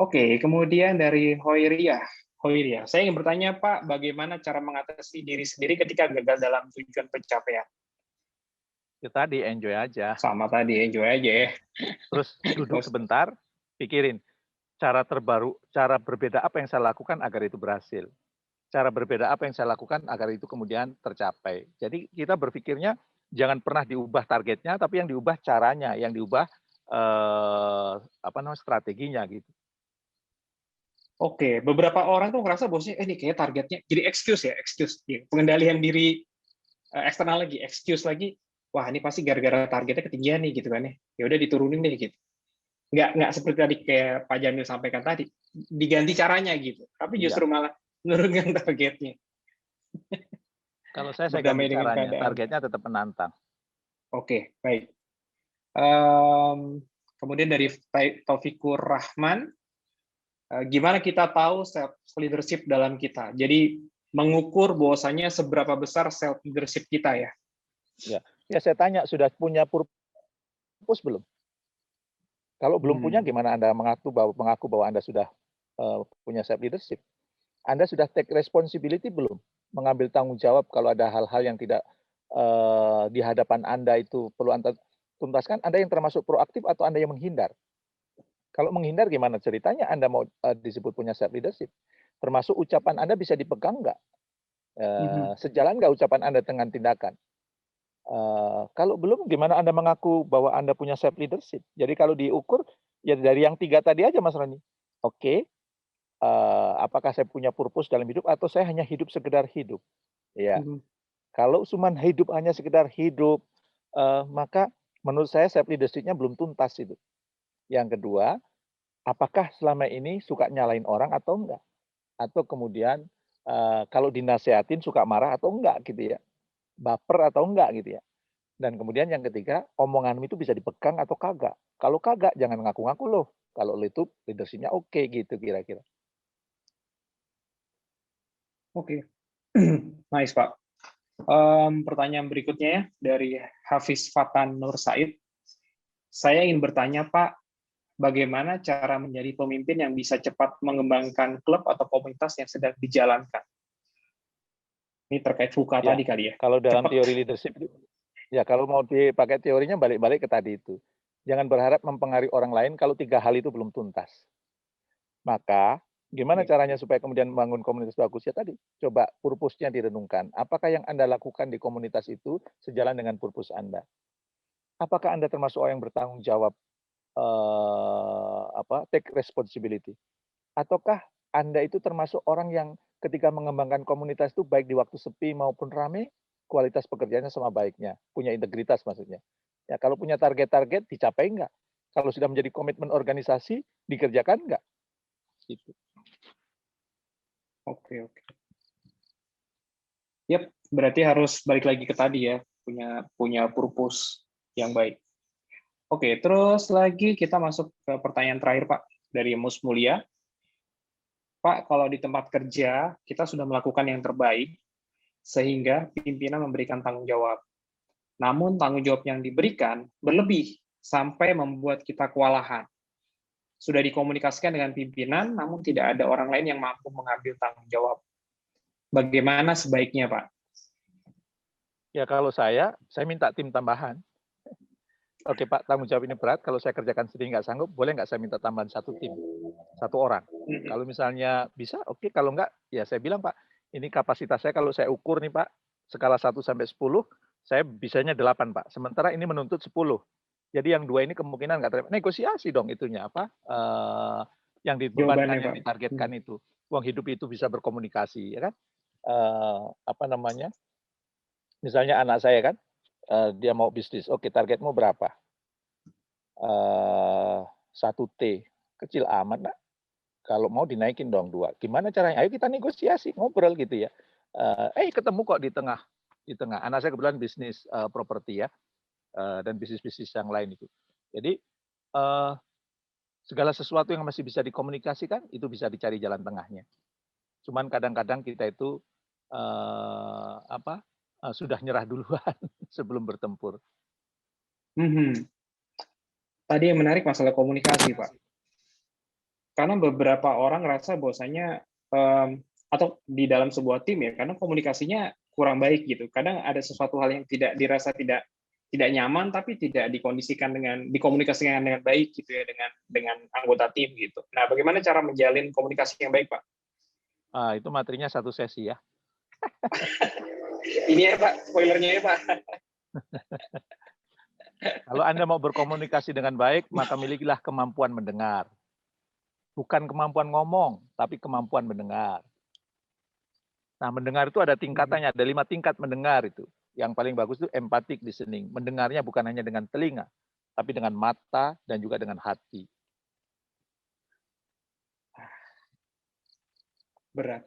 Oke, kemudian dari Hoiria. Hoiria, saya ingin bertanya Pak, bagaimana cara mengatasi diri sendiri ketika gagal dalam tujuan pencapaian? Itu tadi enjoy aja. Sama tadi, enjoy aja ya. Terus duduk sebentar, pikirin cara terbaru, cara berbeda apa yang saya lakukan agar itu berhasil. Cara berbeda apa yang saya lakukan agar itu kemudian tercapai. Jadi kita berpikirnya jangan pernah diubah targetnya, tapi yang diubah caranya, yang diubah apa namanya strateginya gitu. Oke, beberapa orang tuh ngerasa bosnya, ini kayak targetnya jadi excuse ya, excuse. Ya, pengendalian diri eksternal lagi, excuse lagi. Wah, ini pasti gara-gara targetnya ketinggian nih gitu kan ya. Ya udah diturunin deh gitu. Nggak seperti tadi kayak Pak Jamil sampaikan tadi, diganti caranya gitu. Tapi Iya. justru malah menurunkan targetnya. Kalau saya ganti Berdamai dengan caranya, keadaan. targetnya tetap menantang. Oke, baik. Um, Kemudian dari Taufikur Rahman, gimana kita tahu self leadership dalam kita? Jadi mengukur bahwasanya seberapa besar self leadership kita ya. Ya, ya saya tanya sudah punya purpose belum? Kalau belum punya, gimana Anda mengaku bahwa Anda sudah punya self leadership? Anda sudah take responsibility belum? Mengambil tanggung jawab kalau ada hal-hal yang tidak di hadapan Anda itu perlu Anda tuntaskan. Anda yang termasuk proaktif atau Anda yang menghindar? Kalau menghindar gimana ceritanya Anda mau disebut punya self leadership? Termasuk ucapan Anda bisa dipegang nggak? Sejalan nggak ucapan Anda dengan tindakan? Kalau belum, gimana Anda mengaku bahwa Anda punya self leadership? Jadi kalau diukur, ya dari yang 3 tadi aja Mas Roni. Oke, apakah saya punya purpose dalam hidup atau saya hanya hidup sekedar hidup? Ya, kalau cuman hidup hanya sekedar hidup, maka menurut saya self leadership-nya belum tuntas itu. Yang kedua, apakah selama ini suka nyalain orang atau enggak? Atau kemudian, kalau dinasehatin suka marah atau enggak gitu ya? Baper atau enggak gitu ya? Dan kemudian yang ketiga, omonganmu itu bisa dipegang atau kagak. Kalau kagak, jangan ngaku-ngaku loh. Kalau lo itu leadership-nya oke gitu kira-kira. Oke, nice Pak. Pertanyaan berikutnya ya dari Hafiz Fatan Nur Said. Saya ingin bertanya Pak, bagaimana cara menjadi pemimpin yang bisa cepat mengembangkan klub atau komunitas yang sedang dijalankan? Ini terkait VUCA Ya, tadi kali ya. kalau dalam Cepat. teori leadership itu, ya kalau mau dipakai teorinya balik-balik ke tadi itu. Jangan berharap mempengaruhi orang lain kalau 3 hal itu belum tuntas. Maka gimana caranya supaya kemudian membangun komunitas bagus ya tadi? Coba purpose-nya direnungkan. Apakah yang Anda lakukan di komunitas itu sejalan dengan purpose Anda? Apakah Anda termasuk orang yang bertanggung jawab take responsibility? Ataukah Anda itu termasuk orang yang ketika mengembangkan komunitas itu baik di waktu sepi maupun rame, kualitas pekerjaannya sama baiknya, punya integritas maksudnya. Ya kalau punya target-target dicapai enggak? Kalau sudah menjadi komitmen organisasi dikerjakan enggak? Gitu. Oke, oke. Yap, berarti harus balik lagi ke tadi ya, punya purpose yang baik. Oke, terus lagi kita masuk ke pertanyaan terakhir Pak dari Mus Mulia. Pak, kalau di tempat kerja kita sudah melakukan yang terbaik sehingga pimpinan memberikan tanggung jawab. namun tanggung jawab yang diberikan berlebih sampai membuat kita kewalahan. Sudah dikomunikasikan dengan pimpinan, namun tidak ada orang lain yang mampu mengambil tanggung jawab. Bagaimana sebaiknya, Pak? Ya kalau saya minta tim tambahan. Oke Pak, tanggung jawab ini berat. Kalau saya kerjakan sendiri nggak sanggup, boleh nggak saya minta tambahan satu tim, satu orang? Kalau misalnya bisa, oke. Kalau nggak, ya saya bilang Pak, ini kapasitas saya kalau saya ukur nih Pak, skala 1 sampai 10, saya bisanya 8 Pak. Sementara ini menuntut 10. Jadi yang 2 ini kemungkinan nggak terima. Negosiasi dong itunya apa? Yang dibebankan, Jawabannya, yang Pak. ditargetkan itu. Uang hidup itu bisa berkomunikasi, ya kan? Apa namanya? Misalnya anak saya kan, dia mau bisnis. Oke, targetmu berapa? 1 T. Kecil amat, Nak. Kalau mau dinaikin dong 2. Gimana caranya? Ayo kita negosiasi, ngobrol gitu ya. Ketemu kok di tengah. Anak saya kebetulan bisnis properti ya, dan bisnis-bisnis yang lain itu. Jadi segala sesuatu yang masih bisa dikomunikasikan itu bisa dicari jalan tengahnya. Cuman kadang-kadang kita itu sudah nyerah duluan sebelum bertempur. Tadi yang menarik masalah komunikasi, Pak. Karena beberapa orang ngerasa bahwasanya atau di dalam sebuah tim ya, karena komunikasinya kurang baik gitu. Kadang ada sesuatu hal yang dirasa tidak nyaman, tapi tidak dikomunikasikan dengan baik gitu ya dengan anggota tim gitu. Nah, bagaimana cara menjalin komunikasi yang baik, Pak? Itu materinya 1 sesi ya. Ini ya Pak, spoilernya ya Pak. Kalau Anda mau berkomunikasi dengan baik, maka milikilah kemampuan mendengar. Bukan kemampuan ngomong, tapi kemampuan mendengar. Nah, mendengar itu ada tingkatannya, ada 5 tingkat mendengar itu. Yang paling bagus itu empathic listening. Mendengarnya bukan hanya dengan telinga, tapi dengan mata dan juga dengan hati. Berat.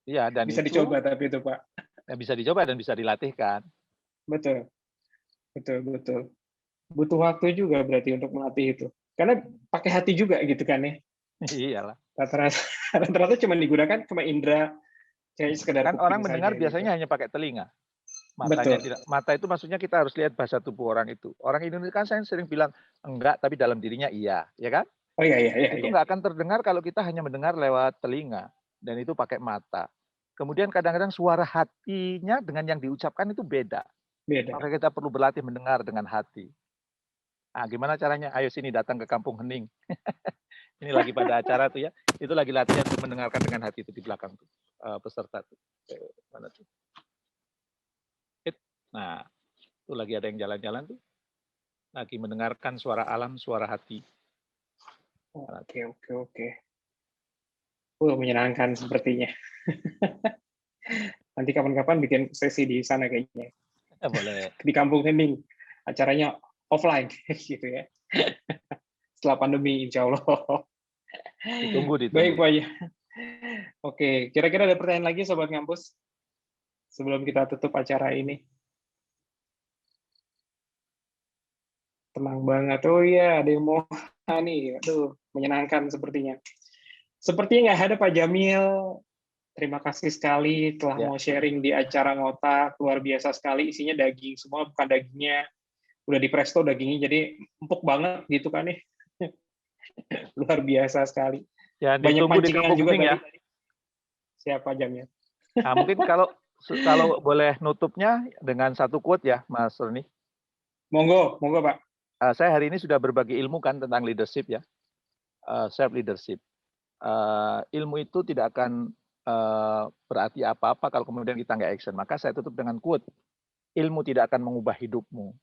Iya, dan bisa itu dicoba tapi itu Pak. Ya, bisa dicoba dan bisa dilatihkan. Betul. Butuh waktu juga berarti untuk melatih itu. Karena pakai hati juga gitu kan ya. Iyalah. Rata-rata cuma digunakan cuma indera kayak sekedar kan orang mendengar saja, biasanya gitu. hanya pakai telinga. Matanya tidak. Mata itu maksudnya kita harus lihat bahasa tubuh orang itu. Orang Indonesia kan saya sering bilang enggak, tapi dalam dirinya iya, ya kan? Oh iya. Itu nggak akan terdengar kalau kita hanya mendengar lewat telinga dan itu pakai mata. Kemudian kadang-kadang suara hatinya dengan yang diucapkan itu beda. Maka kita perlu berlatih mendengar dengan hati. Nah, gimana caranya? Ayo sini datang ke Kampung Hening. Ini lagi pada acara tuh ya. Itu lagi latihan untuk mendengarkan dengan hati itu di belakang tuh. Peserta tuh. Mana tuh? Nah, itu lagi ada yang jalan-jalan tuh. Lagi mendengarkan suara alam, suara hati. Oke. Menyenangkan sepertinya. Nanti kapan-kapan bikin sesi di sana kayaknya. Boleh. Di Kampung Hening. Acaranya offline gitu ya. Setelah pandemi insya Allah. Ditunggu. Baik Pak ya. Oke, kira-kira ada pertanyaan lagi Sobat Ngampus? Sebelum kita tutup acara ini. Tenang banget. Oh iya, ada yang mau nih. Aduh, menyenangkan sepertinya. Sepertinya nggak ada Pak Jamil. Terima kasih sekali telah mau sharing di acara Ngotak. Luar biasa sekali, isinya daging semua, bukan dagingnya udah di presto dagingnya, jadi empuk banget gitu kan nih. Luar biasa sekali. Ya, banyak pancingan juga ya. tadi. Siapa Jamil? Nah, mungkin kalau boleh nutupnya dengan satu quote ya, Mas Roni. Monggo Pak. Saya hari ini sudah berbagi ilmu kan tentang leadership ya, self leadership. Ilmu itu tidak akan berarti apa-apa kalau kemudian kita nggak action. Maka saya tutup dengan quote, ilmu tidak akan mengubah hidupmu.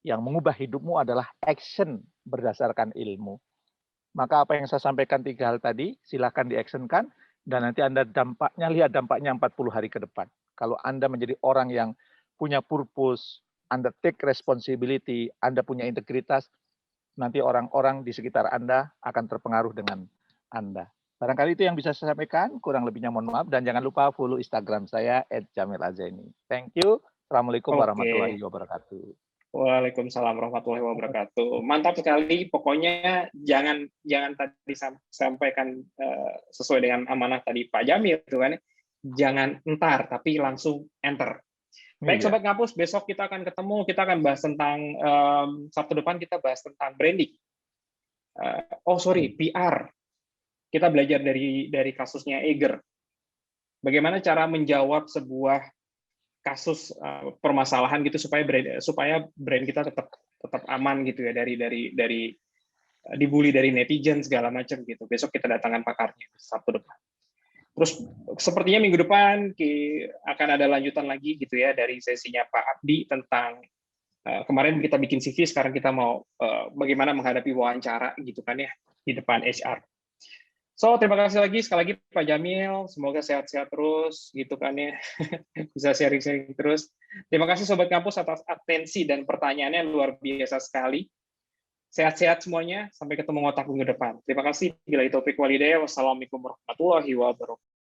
Yang mengubah hidupmu adalah action berdasarkan ilmu. Maka apa yang saya sampaikan 3 hal tadi, silahkan di-actionkan, dan nanti Anda lihat dampaknya 40 hari ke depan. Kalau Anda menjadi orang yang punya purpose, Anda take responsibility, Anda punya integritas, nanti orang-orang di sekitar Anda akan terpengaruh dengan Anda. Barangkali itu yang bisa saya sampaikan, kurang lebihnya mohon maaf, dan jangan lupa follow Instagram saya @jamil_azzaini. Thank you. Assalamualaikum warahmatullahi wabarakatuh. Waalaikumsalam warahmatullahi wabarakatuh. Mantap sekali. Pokoknya jangan tadi sampaikan sesuai dengan amanah tadi Pak Jamil itu kan. Jangan entar tapi langsung enter. Baik Iya. Sobat Ngapus, besok kita akan ketemu, kita akan bahas tentang, Sabtu depan kita bahas tentang branding. PR. Kita belajar dari kasusnya Eger. Bagaimana cara menjawab sebuah kasus permasalahan gitu supaya brand kita tetap aman gitu ya dari dibully dari netizen segala macam gitu. Besok kita datangkan pakarnya Sabtu depan. Terus sepertinya minggu depan akan ada lanjutan lagi gitu ya dari sesinya Pak Abdi tentang kemarin kita bikin CV, sekarang kita mau bagaimana menghadapi wawancara gitu kan ya di depan HR. So, terima kasih lagi sekali lagi Pak Jamil, semoga sehat-sehat terus gitu kan ya. Bisa sharing-sharing terus. Terima kasih Sobat Kampus atas atensi dan pertanyaannya luar biasa sekali. Sehat-sehat semuanya, sampai ketemu ngotak minggu depan. Terima kasih. Bila itu topik walidaya, wassalamualaikum warahmatullahi wabarakatuh.